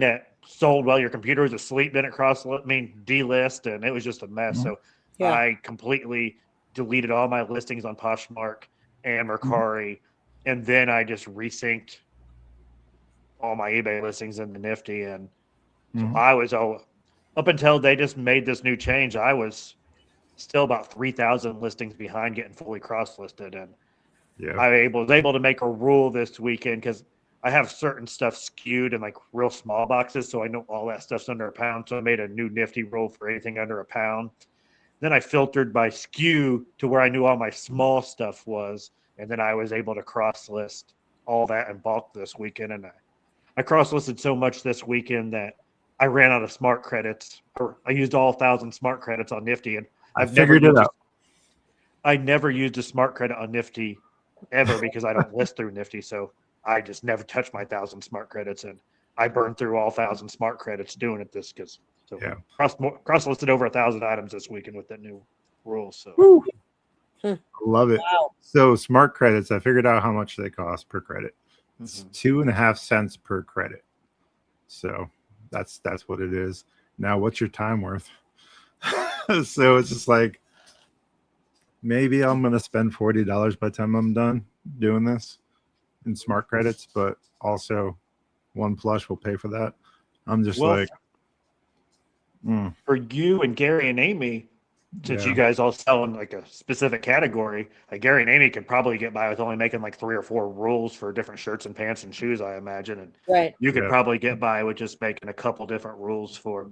that sold while your computer was asleep didn't delist, and it was just a mess. So I completely deleted all my listings on Poshmark and Mercari, and then I just resynced all my eBay listings into Nifty. And so I was up until they just made this new change, I was still about 3,000 listings behind getting fully cross-listed. And I was able to make a rule this weekend because I have certain stuff skewed in like real small boxes, so I know all that stuff's under £1. So I made a new Nifty rule for anything under £1. Then I filtered by SKU to where I knew all my small stuff was, and then I was able to cross-list all that in bulk this weekend. And I cross-listed so much this weekend that I ran out of smart credits. I used all 1,000 smart credits on Nifty, and I never used a smart credit on Nifty ever because I don't list through Nifty. So I just never touched my 1,000 smart credits, and I burned through all 1,000 smart credits doing it cross listed over 1,000 items this weekend with that new rule. So love it. Wow. So smart credits, I figured out how much they cost per credit. It's 2.5 cents per credit. So that's what it is. Now, what's your time worth? So it's just like, maybe I'm going to spend $40 by the time I'm done doing this in smart credits, but also OnePlus will pay for that. I'm just for you and Gary and Amy, since you guys all sell in like a specific category, like Gary and Amy could probably get by with only making like 3 or 4 rules for different shirts and pants and shoes, I imagine. And you could probably get by with just making a couple different rules for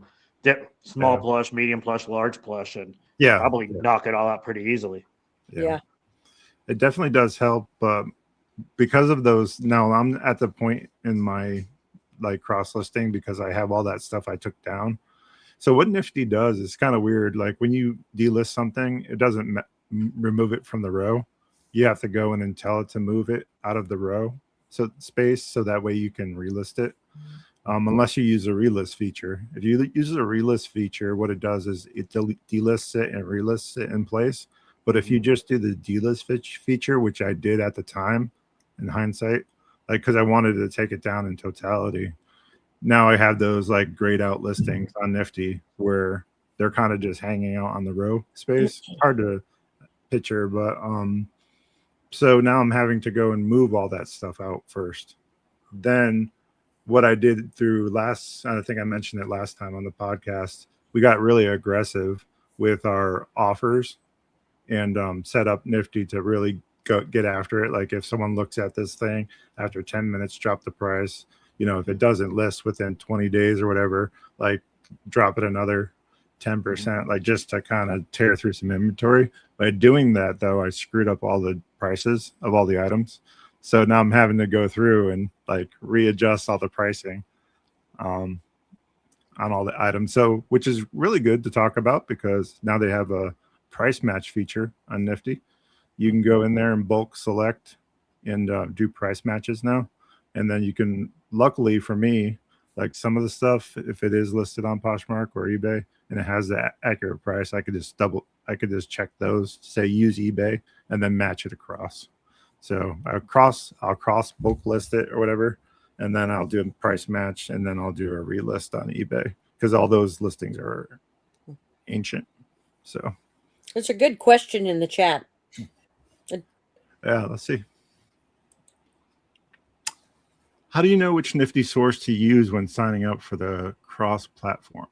small plush, medium plush, large plush, and probably knock it all out pretty easily. Yeah. It definitely does help. Because of those, now I'm at the point in my like cross listing because I have all that stuff I took down. So what Nifty does is kind of weird. Like when you delist something, it doesn't remove it from the row. You have to go in and tell it to move it out of the row space, so that way you can relist it. Unless you use a relist feature. If you use a relist feature, what it does is it delists it and relists it in place. But if you just do the delist feature, which I did at the time in hindsight, like because I wanted to take it down in totality, now I have those like grayed out listings on Nifty where they're kind of just hanging out on the row space. Hard to picture, but so now I'm having to go and move all that stuff out first. Then what I did through I think I mentioned it last time on the podcast, we got really aggressive with our offers and set up Nifty to really get after it. Like if someone looks at this thing after 10 minutes, drop the price. You know, if it doesn't list within 20 days or whatever, like drop it another 10%, like just to kind of tear through some inventory. By doing that, though, I screwed up all the prices of all the items. So now I'm having to go through and like readjust all the pricing on all the items. So, which is really good to talk about because now they have a price match feature on Nifty. You can go in there and bulk select and do price matches now. And then you can, luckily for me, like some of the stuff, if it is listed on Poshmark or eBay and it has the accurate price, I could just check those, say use eBay, and then match it across. So I'll cross bulk list it or whatever, and then I'll do a price match, and then I'll do a relist on eBay because all those listings are ancient. So it's a good question in the chat. Yeah, let's see. How do you know which Nifty source to use when signing up for the cross-platform?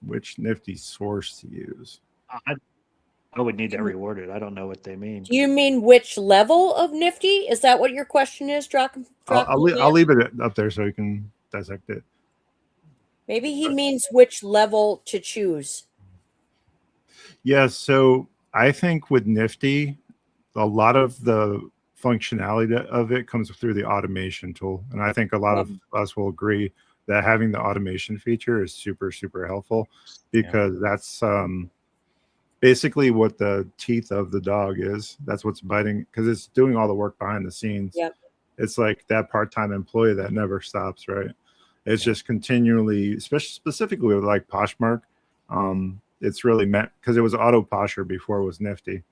Which Nifty source to use? I would need that reworded. I don't know what they mean. Do you mean which level of Nifty? Is that what your question is, I'll leave it up there so you can dissect it. Maybe he means which level to choose. Yeah, so I think with Nifty, a lot of the functionality of it comes through the automation tool. And I think a lot of us will agree that having the automation feature is super, super helpful because that's basically what the teeth of the dog is. That's what's biting because it's doing all the work behind the scenes. Yep. It's like that part-time employee that never stops, right? It's just continually, especially specifically with like Poshmark. It's really meant because it was auto posher before it was Nifty.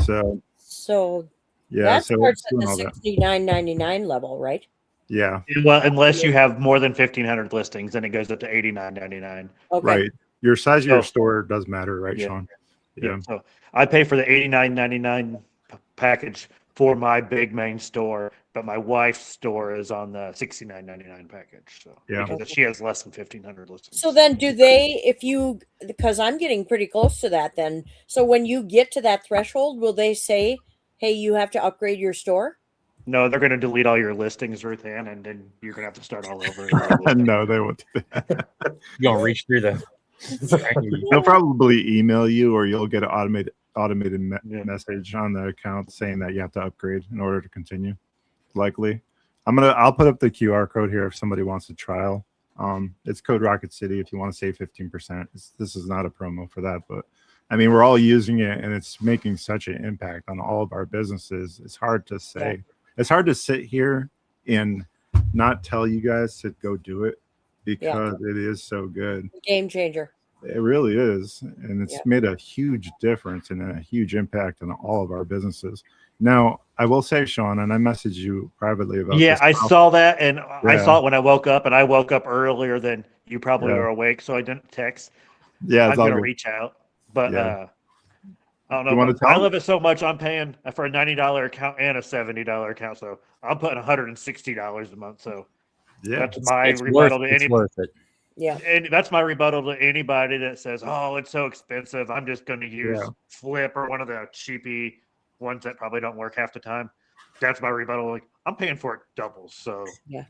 So yeah, that starts at the $69.99 level, right? Yeah. Well, unless you have more than 1,500 listings, then it goes up to $89.99. Okay. Right. Your size of your store does matter, right, Sean? Yeah. So I pay for the $89.99 package for my big main store, but my wife's store is on the $69.99 package. So because she has less than 1,500 listings. So then because I'm getting pretty close to that then. So when you get to that threshold, will they say, hey, you have to upgrade your store? No, they're going to delete all your listings, Ruth Ann, and then you're going to have to start all over. No, they won't do that. You're going to reach through the... They'll probably email you or you'll get an automated message on the account saying that you have to upgrade in order to continue. Likely. I'll put up the QR code here if somebody wants a trial. It's code Rocket City if you want to save 15%. This is not a promo for that, but I mean, we're all using it and it's making such an impact on all of our businesses. It's hard to say. Yeah. It's hard to sit here and not tell you guys to go do it because it is so good. Game changer. It really is. And it's made a huge difference and a huge impact on all of our businesses. Now, I will say, Sean, and I messaged you privately about this. I saw that, and I saw it when I woke up, and I woke up earlier than you probably were awake, so I didn't text. Yeah, I'm going to reach out. But I don't know. I love it so much, I'm paying for a $90 account and a $70 account, so I'm putting $160 a month. So that's my rebuttal to anybody. It's worth it. Yeah. And that's my rebuttal to anybody that says, "Oh, it's so expensive. I'm just going to use Flip or one of the cheapy ones that probably don't work half the time." That's my rebuttal. Like, I'm paying for it double. So yeah.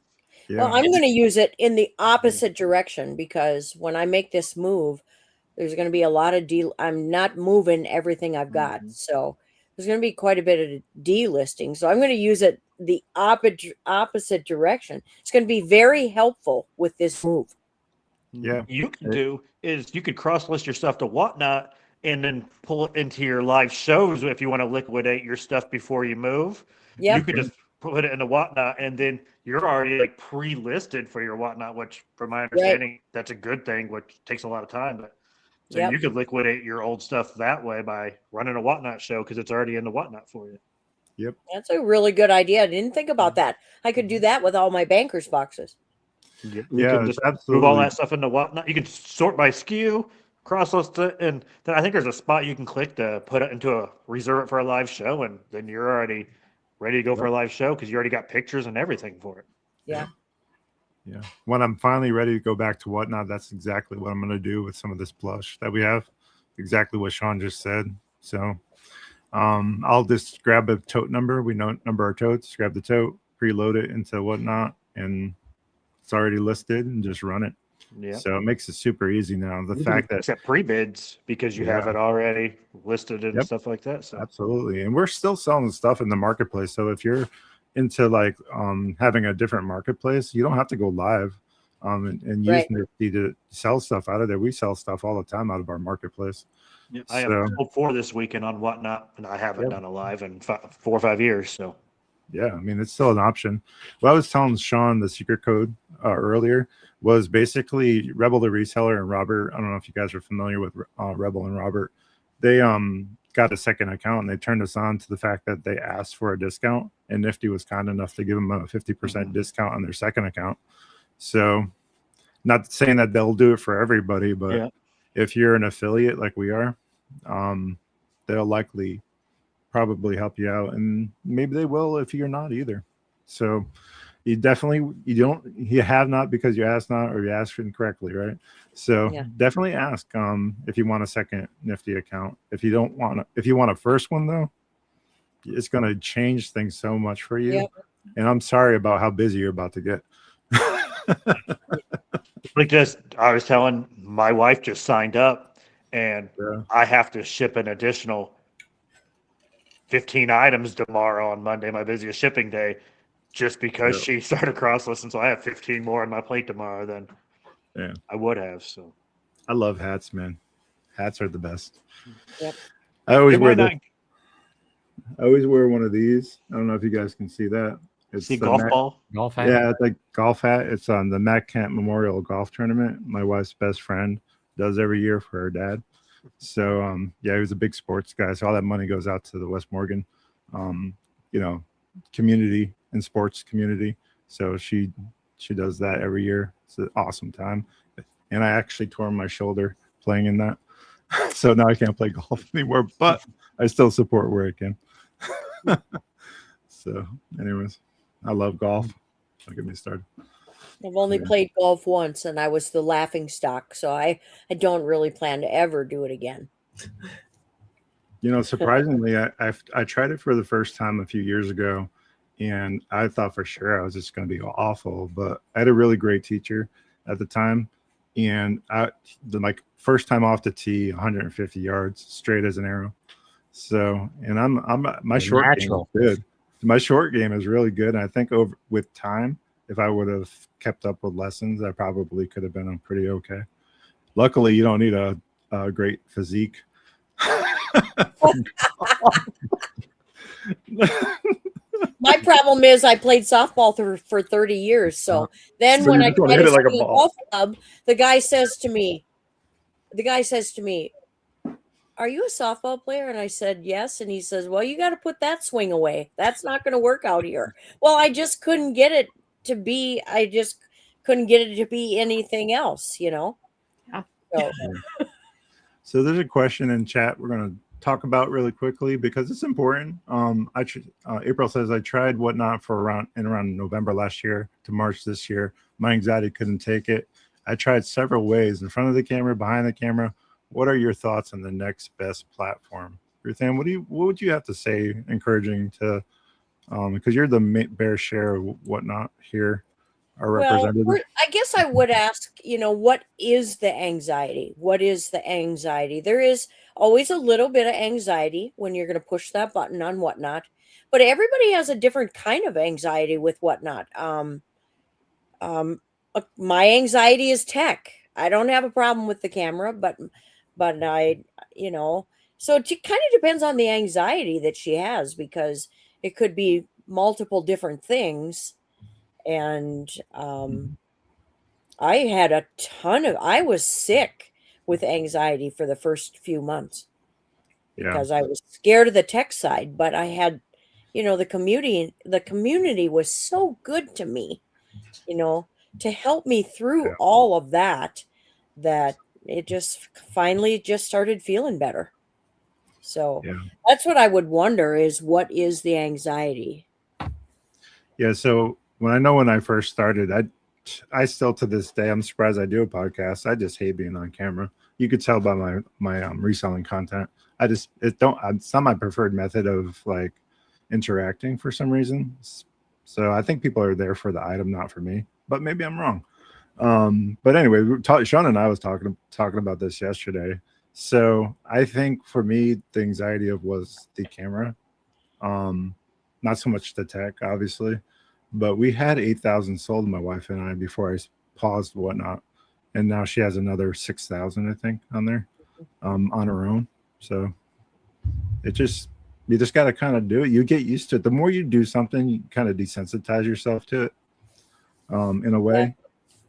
Well, I'm going to use it in the opposite direction, because when I make this move, there's going to be a lot of I'm not moving everything I've got. So there's going to be quite a bit of delisting. So I'm going to use it the opposite direction. It's going to be very helpful with this move. Yeah. You could do is you could cross list your stuff to Whatnot and then pull it into your live shows if you want to liquidate your stuff before you move. Yep. You could just put it into Whatnot, and then you're already like pre-listed for your Whatnot, which from my understanding, that's a good thing, which takes a lot of time. But so you could liquidate your old stuff that way by running a Whatnot show because it's already in the Whatnot for you. Yep. That's a really good idea. I didn't think about that. I could do that with all my bankers boxes. You can just move all that stuff into Whatnot. You can sort by SKU, cross list it, and then I think there's a spot you can click to put it into reserve it for a live show, and then you're already ready to go for a live show because you already got pictures and everything for it. Yeah. Yeah. When I'm finally ready to go back to Whatnot, that's exactly what I'm going to do with some of this plush that we have. Exactly what Shawn just said. So I'll just grab a tote number. We know number our totes, grab the tote, preload it into Whatnot, and it's already listed, and just run it. Yeah. So it makes it super easy now. The fact that except pre-bids because you have it already listed and stuff like that. So absolutely. And we're still selling stuff in the marketplace. So if you're into like having a different marketplace, you don't have to go live and use Nifty to sell stuff out of there. We sell stuff all the time out of our marketplace. Yeah, I have sold 4 this weekend on Whatnot, and I haven't done a live in 4 or 5 years. So yeah, I mean, it's still an option. What I was telling Shawn, the secret code earlier, was basically Rebel the Reseller and Robert. I don't know if you guys are familiar with Rebel and Robert. They got a second account, and they turned us on to the fact that they asked for a discount, and Nifty was kind enough to give them a 50% discount on their second account. So not saying that they'll do it for everybody, but if you're an affiliate like we are, they'll likely probably help you out, and maybe they will if you're not either. So you have not because you asked not, or you asked incorrectly, right? So definitely ask if you want a second Nifty account. If you want a first one though, it's going to change things so much for you. And I'm sorry about how busy you're about to get. I was telling my wife just signed up, and I have to ship an additional 15 items tomorrow on Monday, my busiest shipping day, just because she started cross-listing. So I have 15 more on my plate tomorrow than I would have. So I love hats, man. Hats are the best. Yep. I always wear one of these. I don't know if you guys can see that. It's the golf hat. Yeah, it's like golf hat. It's on the Matt Kemp Memorial Golf Tournament. My wife's best friend does every year for her dad. So he was a big sports guy. So all that money goes out to the West Morgan, community and sports community. So she does that every year. It's an awesome time. And I actually tore my shoulder playing in that. So now I can't play golf anymore, but I still support where I can. So anyways, I love golf. Don't get me started. I've only played golf once, and I was the laughing stock, so I don't really plan to ever do it again. Surprisingly, I tried it for the first time a few years ago, and I thought for sure I was just going to be awful. But I had a really great teacher at the time, and my first time off the tee, 150 yards straight as an arrow. So, and my short game is good. My short game is really good, and I think with time, if I would have kept up with lessons, I probably could have been pretty okay. Luckily, you don't need a great physique. My problem is I played softball for 30 years. So then when I tried to hit a golf club, the guy says to me, "Are you a softball player?" And I said, "Yes." And he says, "Well, you got to put that swing away. That's not going to work out here." Well, I just couldn't get it to be anything else, Yeah. So there's a question in chat we're going to talk about really quickly because it's important. April says, I tried Whatnot for around November last year to March this year. My anxiety couldn't take it. I tried several ways: in front of the camera, behind the camera. What are your thoughts on the next best platform? Ruthann, what would you have to say, encouraging to, because you're the bear share of whatnot here, our representative? I guess I would ask, what is the anxiety? What is the anxiety? There is always a little bit of anxiety when you're going to push that button on whatnot, but everybody has a different kind of anxiety with whatnot. My anxiety is tech. I don't have a problem with the camera, but I, so it kind of depends on the anxiety that she has, because it could be multiple different things. And I was sick with anxiety for the first few months because I was scared of the tech side, but I had, the community was so good to me, to help me through all of that it just finally just started feeling better. So that's what I would wonder, is what is the anxiety? Yeah. So when I first started, I still to this day, I'm surprised I do a podcast. I just hate being on camera. You could tell by my reselling content. It's not my preferred method of like interacting for some reason. So I think people are there for the item, not for me, but maybe I'm wrong. But anyway, Shawn and I was talking about this yesterday. So I think for me, the anxiety was the camera, not so much the tech, obviously, but we had 8,000 sold, my wife and I, before I paused whatnot, and now she has another 6,000, I think, on there, on her own. So you just got to kind of do it. You get used to it. The more you do something, you kind of desensitize yourself to it, in a way.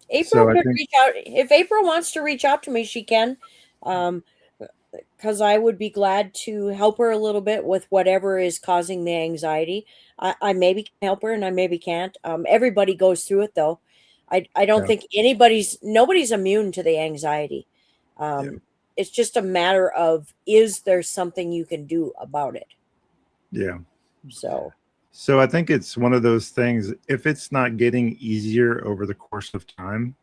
April could reach out. If April wants to reach out to me, she can, because I would be glad to help her a little bit with whatever is causing the anxiety. I maybe can help her, and I maybe can't. Everybody goes through it, though. I don't think nobody's immune to the anxiety. It's just a matter of, is there something you can do about it? Yeah. So I think it's one of those things, if it's not getting easier over the course of time,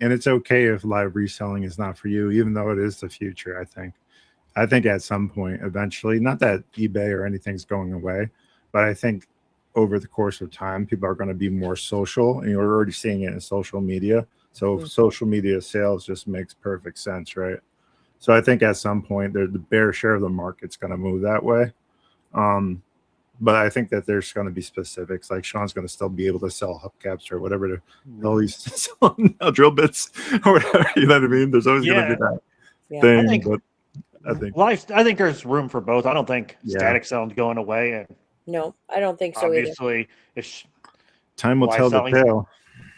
and it's okay if live reselling is not for you, even though it is the future, I think at some point, eventually, not that eBay or anything's going away, but I think over the course of time, people are going to be more social, and you're already seeing it in social media. So social media sales just makes perfect sense, right? So I think at some point, the bear share of the market's going to move that way. But I think that there's going to be specifics, like Shawn's going to still be able to sell hubcaps or whatever to all these drill bits or whatever. You know what I mean? There's always going to be that thing. I think there's room for both. I don't think static selling's going away. And no, I don't think so either. Obviously, it's time will tell the tale.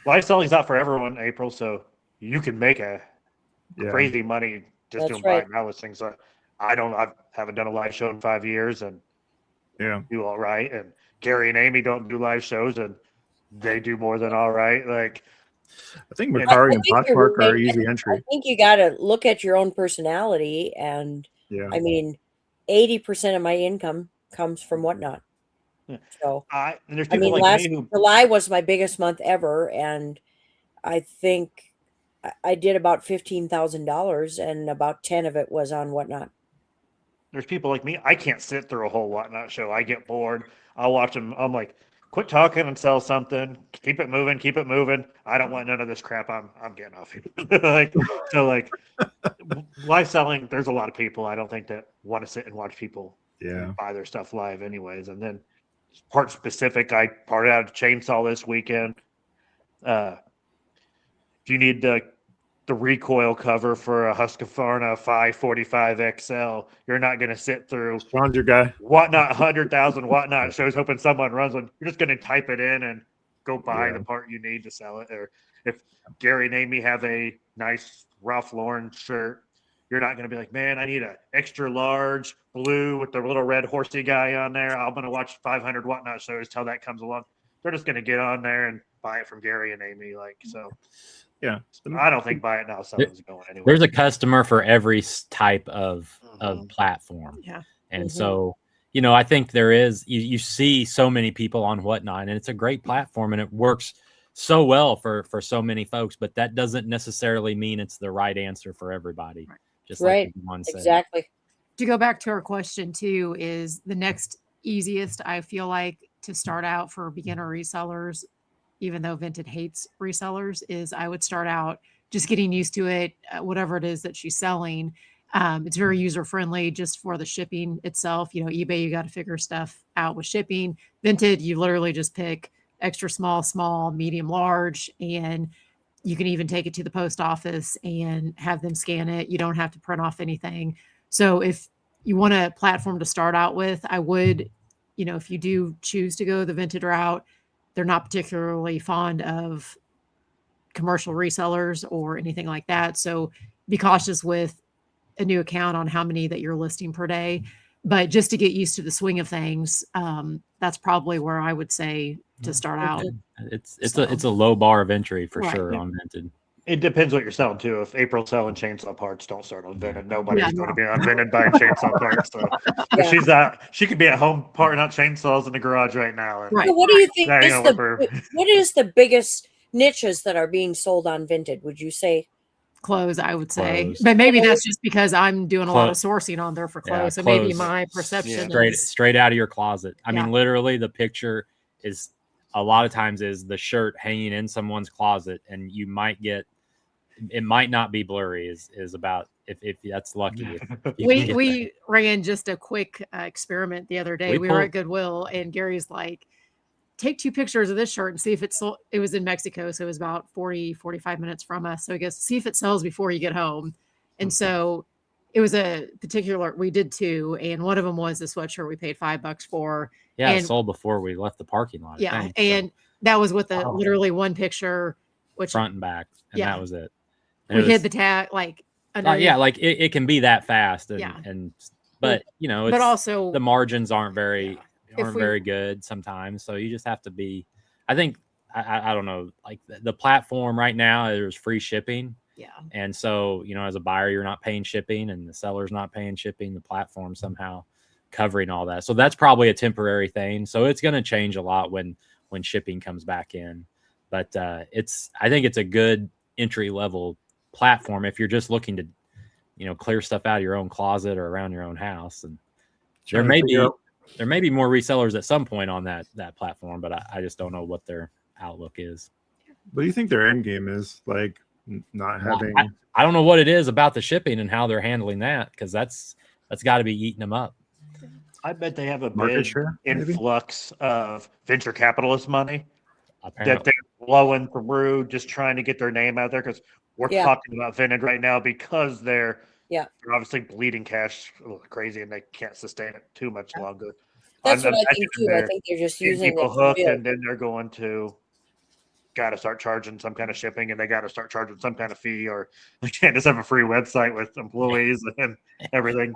Live selling's not for everyone, April. So you can make a crazy money just doing buy now listings. I haven't done a live show in 5 years, and do all right. And Gary and Amy don't do live shows, and they do more than all right. Like, I think Macari and Poshmark are easy entry. I think you got to look at your own personality, and I mean, 80% of my income comes from whatnot. So there's people like me who July was my biggest month ever, and I think I did about $15,000, and about 10 of it was on whatnot. There's people like me. I can't sit through a whole whatnot show. I get bored. I'll watch them. I'm like, quit talking and sell something. Keep it moving. Keep it moving. I don't want none of this crap. I'm getting off here. Live selling. There's a lot of people I don't think that want to sit and watch people buy their stuff live, anyways. And then part specific. I parted out a chainsaw this weekend. If you need the recoil cover for a Husqvarna 545 XL, you're not going to sit through Shawn's your guy. Whatnot 100,000 whatnot shows hoping someone runs one. You're just going to type it in and go buy the part you need to sell it. Or if Gary and Amy have a nice Ralph Lauren shirt, you're not going to be like, man, I need an extra large blue with the little red horsey guy on there. I'm going to watch 500 whatnot shows till that comes along. They're just going to get on there and buy it from Gary and Amy. Yeah, I don't think buy it now selling's going anywhere. There's a customer for every type of platform. Yeah. And so, I think there is, you see so many people on whatnot, and it's a great platform, and it works so well for so many folks, but that doesn't necessarily mean it's the right answer for everybody. Right. Just like one said. Exactly. To go back to our question too, is the next easiest, I feel like, to start out for beginner resellers, even though Vinted hates resellers, is I would start out just getting used to it, whatever it is that she's selling. It's very user friendly just for the shipping itself. You know, eBay, you got to figure stuff out with shipping. Vinted, you literally just pick extra small, medium, large, and you can even take it to the post office and have them scan it. You don't have to print off anything. So if you want a platform to start out with, I would, you know, if you do choose to go the Vinted route, they're not particularly fond of commercial resellers or anything like that. So be cautious with a new account on how many that you're listing per day. But just to get used to the swing of things, that's probably where I would say to start out. It's a low bar of entry for Right. sure on Vinted. It depends what you're selling too. If April's selling chainsaw parts, don't start on Vinted. Nobody's going to be on Vinted buying chainsaw parts. So if she's out, she could be at home parting out chainsaws in the garage right now. And Right. So what do you think that ain't is gonna work for her. what is the biggest niches that are being sold on Vinted? Would you say? Clothes, I would say, Clothes. but maybe that's just because I'm doing a lot of Clothes. sourcing on there for Yeah, clothes. So maybe clothes. my perception is Straight out of your closet. I mean, Yeah. literally the picture is a lot of times is the shirt hanging in someone's closet, and you might get, it might not be blurry is about if that's lucky. If you can get we ran just a quick experiment the other day. We were at Goodwill and Gary's like, take 2 pictures of this shirt and see if it sold. It was in Mexico, so it was about 45 minutes from us. So I guess see if it sells before you get home. And so it was a particular, we did 2, and one of them was a sweatshirt we paid $5 for. Yeah, and it sold before we left the parking lot. Yeah, I think, and that was with Wow. literally one picture, which front and back, and Yeah. that was it. And we it hid was- the tag like under. yeah, like it can be that fast, and Yeah. but you know, but it's, also the margins aren't very If we- very good sometimes, so you just have to be. I think I don't know, like the platform right now, there's free shipping. yeah. And so, you know, as a buyer, you're not paying shipping and the seller's not paying shipping, the platform somehow covering all that. So that's probably a temporary thing. So it's going to change a lot when shipping comes back in. But I think it's a good entry level platform if you're just looking to, you know, clear stuff out of your own closet or around your own house. And there may be more resellers at some point on that platform, but I just don't know what their outlook is. What do you think their end game is? Like not having. I don't know what it is about the shipping and how they're handling that, because that's got to be eating them up. I bet they have a Market big share, maybe? influx of venture capitalist money that Apparently. they're blowing through, just trying to get their name out there. Because we're Yeah. talking about Vinted right now because they're Yeah. obviously bleeding cash crazy, and they can't sustain it too much longer. That's I'm what I think imagining too. I they're think they're just getting using people it for hooked, real. and then they're going to got to start charging some kind of shipping, and they got to start charging some kind of fee, or they can't just have a free website with employees and everything.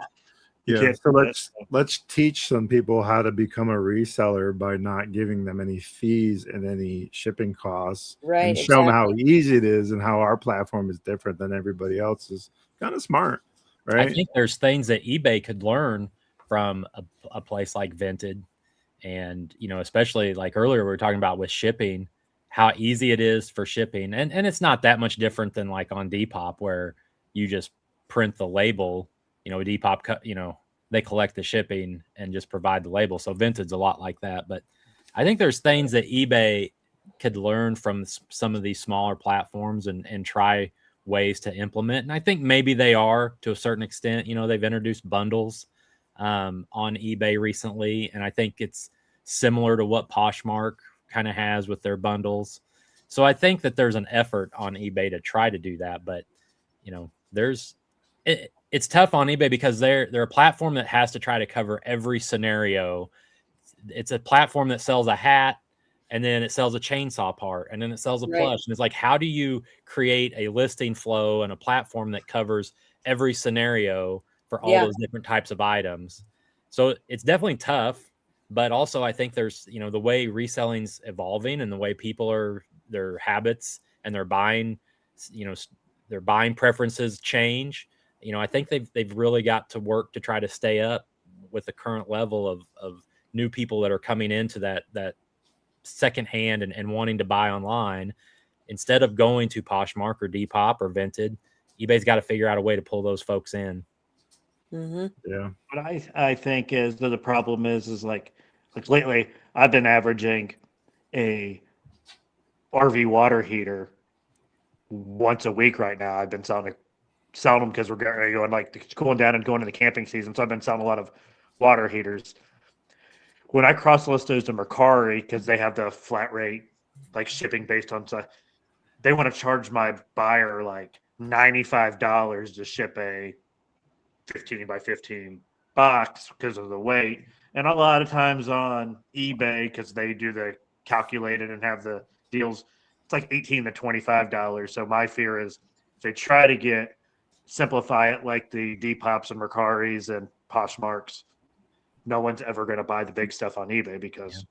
You Yeah, can't so do that. let's teach some people how to become a reseller by not giving them any fees and any shipping costs, Right, and show them how easy it is and how our platform is different than everybody else's. Kind of smart, right? I think there's things that eBay could learn from a place like Vinted, and you know, especially like earlier we were talking about with shipping, how easy it is for shipping, and it's not that much different than like on Depop where you just print the label. You know, Depop, you know, they collect the shipping and just provide the label. So Vinted's a lot like that. But I think there's things that eBay could learn from some of these smaller platforms and try ways to implement. And I think maybe they are to a certain extent. You know, they've introduced bundles on eBay recently, and I think it's similar to what Poshmark kind of has with their bundles. So I think that there's an effort on eBay to try to do that. But, you know, it's tough on eBay because they're a platform that has to try to cover every scenario. It's a platform that sells a hat, and then it sells a chainsaw part, and then it sells a plush. And it's like, how do you create a listing flow and a platform that covers every scenario for all those different types of items? So it's definitely tough, but also I think there's, you know, the way reselling's evolving and the way people are, their habits and their buying, you know, their buying preferences change. You know, I think they've really got to work to try to stay up with the current level of new people that are coming into that secondhand and wanting to buy online, instead of going to Poshmark or Depop or Vinted, eBay's got to figure out a way to pull those folks in. Mm-hmm. Yeah. What I think is that the problem is like lately I've been averaging a RV water heater once a week right now. I've been selling them because we're going like cooling down and going into the camping season. So I've been selling a lot of water heaters. When I cross list those to Mercari, because they have the flat rate, like shipping based on stuff, they want to charge my buyer like $95 to ship a 15 by 15 box because of the weight. And a lot of times on eBay, because they do the calculated and have the deals, it's like $18 to $25. So my fear is if they try to simplify it like the Depops and Mercaris and Poshmarks, no one's ever going to buy the big stuff on eBay because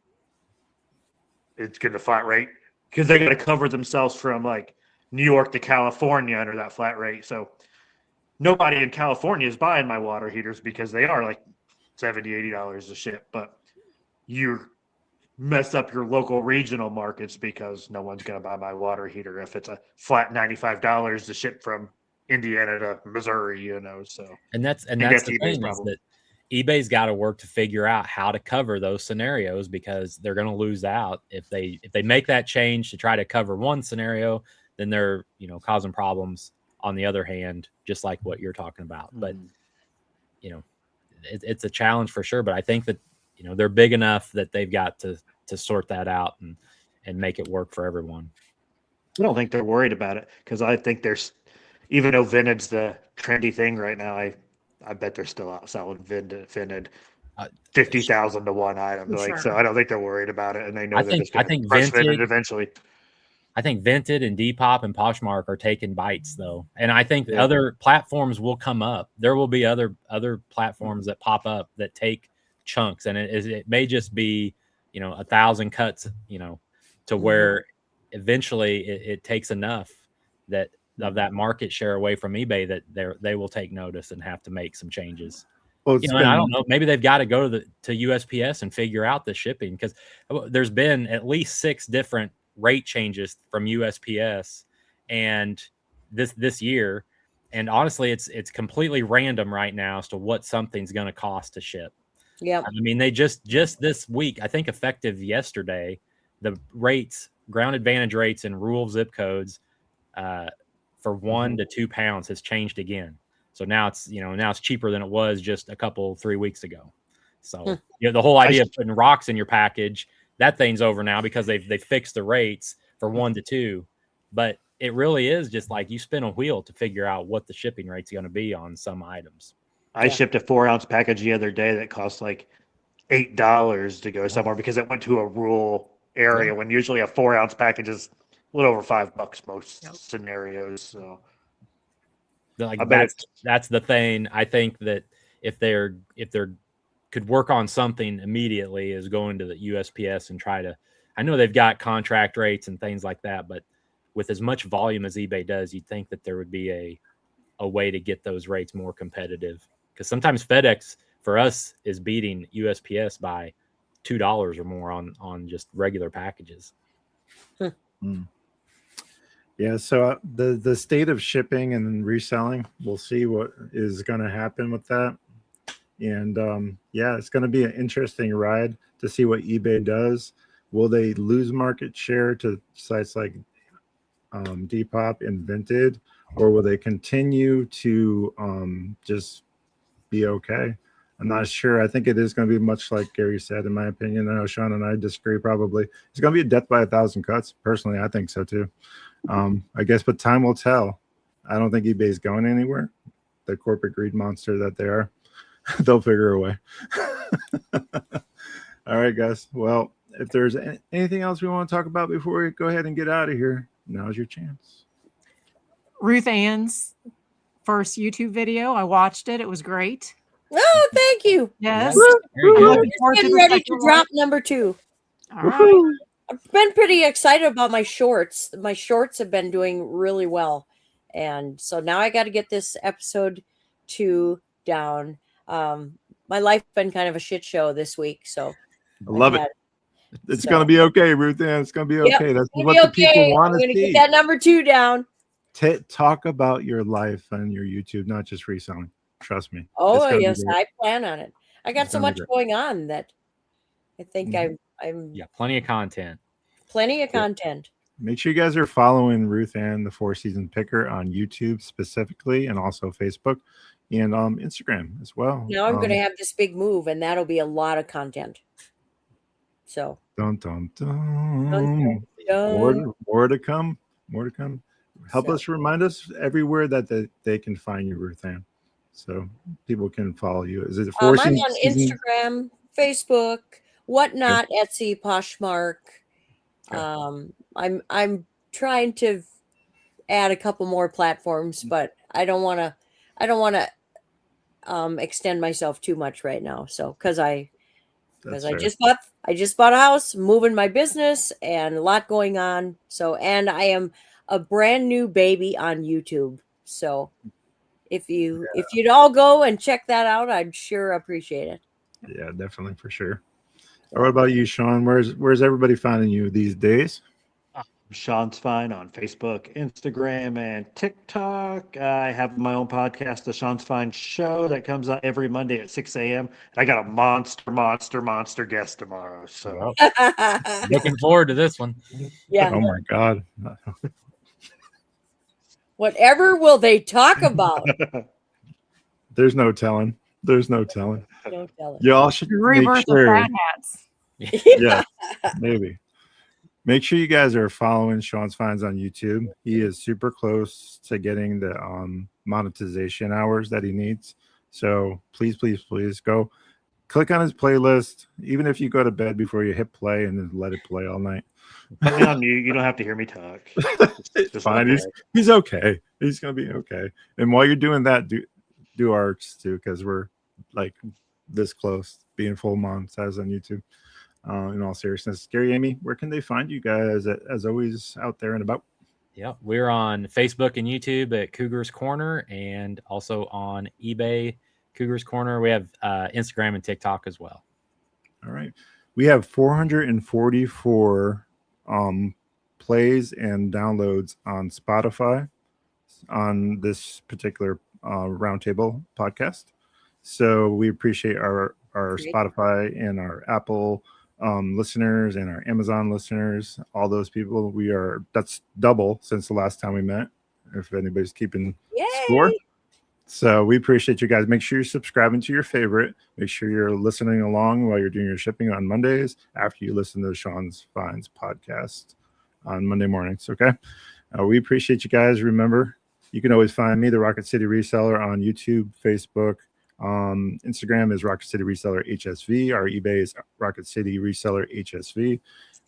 it's going to flat rate, because they got to cover themselves from like New York to California under that flat rate. So nobody in California is buying my water heaters because they are like $70, $80 a ship. But you mess up your local regional markets because no one's going to buy my water heater if it's a flat $95 to ship from Indiana to Missouri, So and that's the thing is that eBay's got to work to figure out how to cover those scenarios, because they're going to lose out if they make that change to try to cover one scenario, then they're causing problems on the other hand, just like what you're talking about. But it's a challenge for sure. But I think that they're big enough that they've got to sort that out and make it work for everyone. I don't think they're worried about it, because I think even though Vinted's the trendy thing right now, I bet they're still out selling Vinted 50,000 to one item. Sure. So I don't think they're worried about it, and they know I think Vinted eventually. I think Vinted and Depop and Poshmark are taking bites though, and I think other platforms will come up. There will be other platforms that pop up that take chunks, and it may just be 1,000 cuts, to where eventually it takes enough of that market share away from eBay that they will take notice and have to make some changes. Well, and I don't know, maybe they've got to go to USPS and figure out the shipping, because there's been at least 6 different rate changes from USPS and this year, and honestly it's completely random right now as to what something's going to cost to ship. Yeah, I mean, they just this week, I think effective yesterday, the ground advantage rates in rural zip codes for 1 to 2 pounds has changed again. So now it's cheaper than it was just 3 weeks ago. So the whole idea of putting rocks in your package, that thing's over now because they fixed the rates for 1 to 2. But it really is just like you spin a wheel to figure out what the shipping rate's going to be on some items. I shipped a 4-ounce package the other day that cost like $8 to go somewhere because it went to a rural area when usually a 4-ounce package is a little over $5 most scenarios. So that's the thing. I think that if they're could work on something immediately is going to the USPS and try to, I know they've got contract rates and things like that, but with as much volume as eBay does, you'd think that there would be a way to get those rates more competitive, because sometimes FedEx for us is beating USPS by $2 or more on just regular packages. Yeah, so the state of shipping and reselling, we'll see what is going to happen with that. And it's going to be an interesting ride to see what eBay does. Will they lose market share to sites like Depop and Vinted, or will they continue to just be okay? I'm not sure. I think it is going to be much like Gary said, in my opinion. I know Sean and I disagree probably. It's going to be a death by 1,000 cuts. Personally, I think so too. I guess, but time will tell. I don't think eBay is going anywhere. The corporate greed monster that they are. They'll figure a way. All right, guys. Well, if there's anything else we want to talk about before we go ahead and get out of here, now's your chance. Ruth Ann's first YouTube video. I watched it. It was great. Oh, thank you. Yes. I'm getting ready to drop number 2. All right. I've been pretty excited about my shorts. My shorts have been doing really well. And so now I got to get this episode 2 down. My life's been kind of a shit show this week. So I love it. It's gonna be okay, Ruth Ann. It's gonna be okay. Yep, That's it'll what be the people okay. want I'm to gonna see. get that number 2 down. Talk about your life on your YouTube, not just reselling. Trust me. Oh yes, I plan on it. I got It's so gonna be much great. going on that I think I'm plenty of content. Plenty of content. Make sure you guys are following Ruth Ann, the 4-season picker, on YouTube specifically, and also Facebook and Instagram as well. Now I'm going to have this big move, and that'll be a lot of content. So dun, dun, dun. Dun, dun. More to come. More to come. Help us remind us everywhere that they can find you, Ruth Ann, so people can follow you. Is it I'm on Instagram, Facebook, whatnot, Etsy, Poshmark. I'm trying to add a couple more platforms, but I don't want to extend myself too much right now. So because I just bought a house, moving my business, and a lot going on. So, and I am a brand new baby on YouTube. So if you'd all go and check that out, I'd sure appreciate it. Yeah, definitely, for sure. What about you, Shawn? Where's everybody finding you these days? ShawnsFinds on Facebook, Instagram, and TikTok. I have my own podcast, The ShawnsFinds Show, that comes out every Monday at 6 a.m. I got a monster guest tomorrow. So looking forward to this one. Yeah. Oh my God. Whatever will they talk about? There's no telling. There's no telling. No telling. Y'all should Reverse make sure. of fat hats. Yeah, maybe. Make sure you guys are following ShawnsFinds on YouTube. He is super close to getting the monetization hours that he needs. So please go click on his playlist. Even if you go to bed before you hit play and then let it play all night. Put me on mute. You don't have to hear me talk. It's fine. He's okay. He's gonna be okay. And while you're doing that, do ours too, because we're like this close being full monetized on YouTube. In all seriousness, Gary, Amy, where can they find you guys as always out there and about? Yeah, we're on Facebook and YouTube at Cougars Corner, and also on eBay Cougars Corner. We have Instagram and TikTok as well. All right, we have 444 plays and downloads on Spotify on this particular roundtable podcast. So we appreciate our Spotify and our Apple listeners and our Amazon listeners, all those people. That's double since the last time we met, if anybody's keeping score. So we appreciate you guys. Make sure you're subscribing to your favorite. Make sure you're listening along while you're doing your shipping on Mondays after you listen to the ShawnsFinds podcast on Monday mornings. Okay. We appreciate you guys. Remember, you can always find me, the Rocket City Reseller, on YouTube, Facebook. Instagram is Rocket City Reseller HSV. Our eBay is Rocket City Reseller HSV.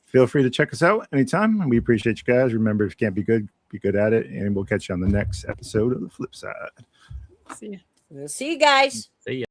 Feel free to check us out anytime. We appreciate you guys. Remember, if you can't be good at it. And we'll catch you on the next episode of The Flip Side. See ya. We'll see you guys. See ya.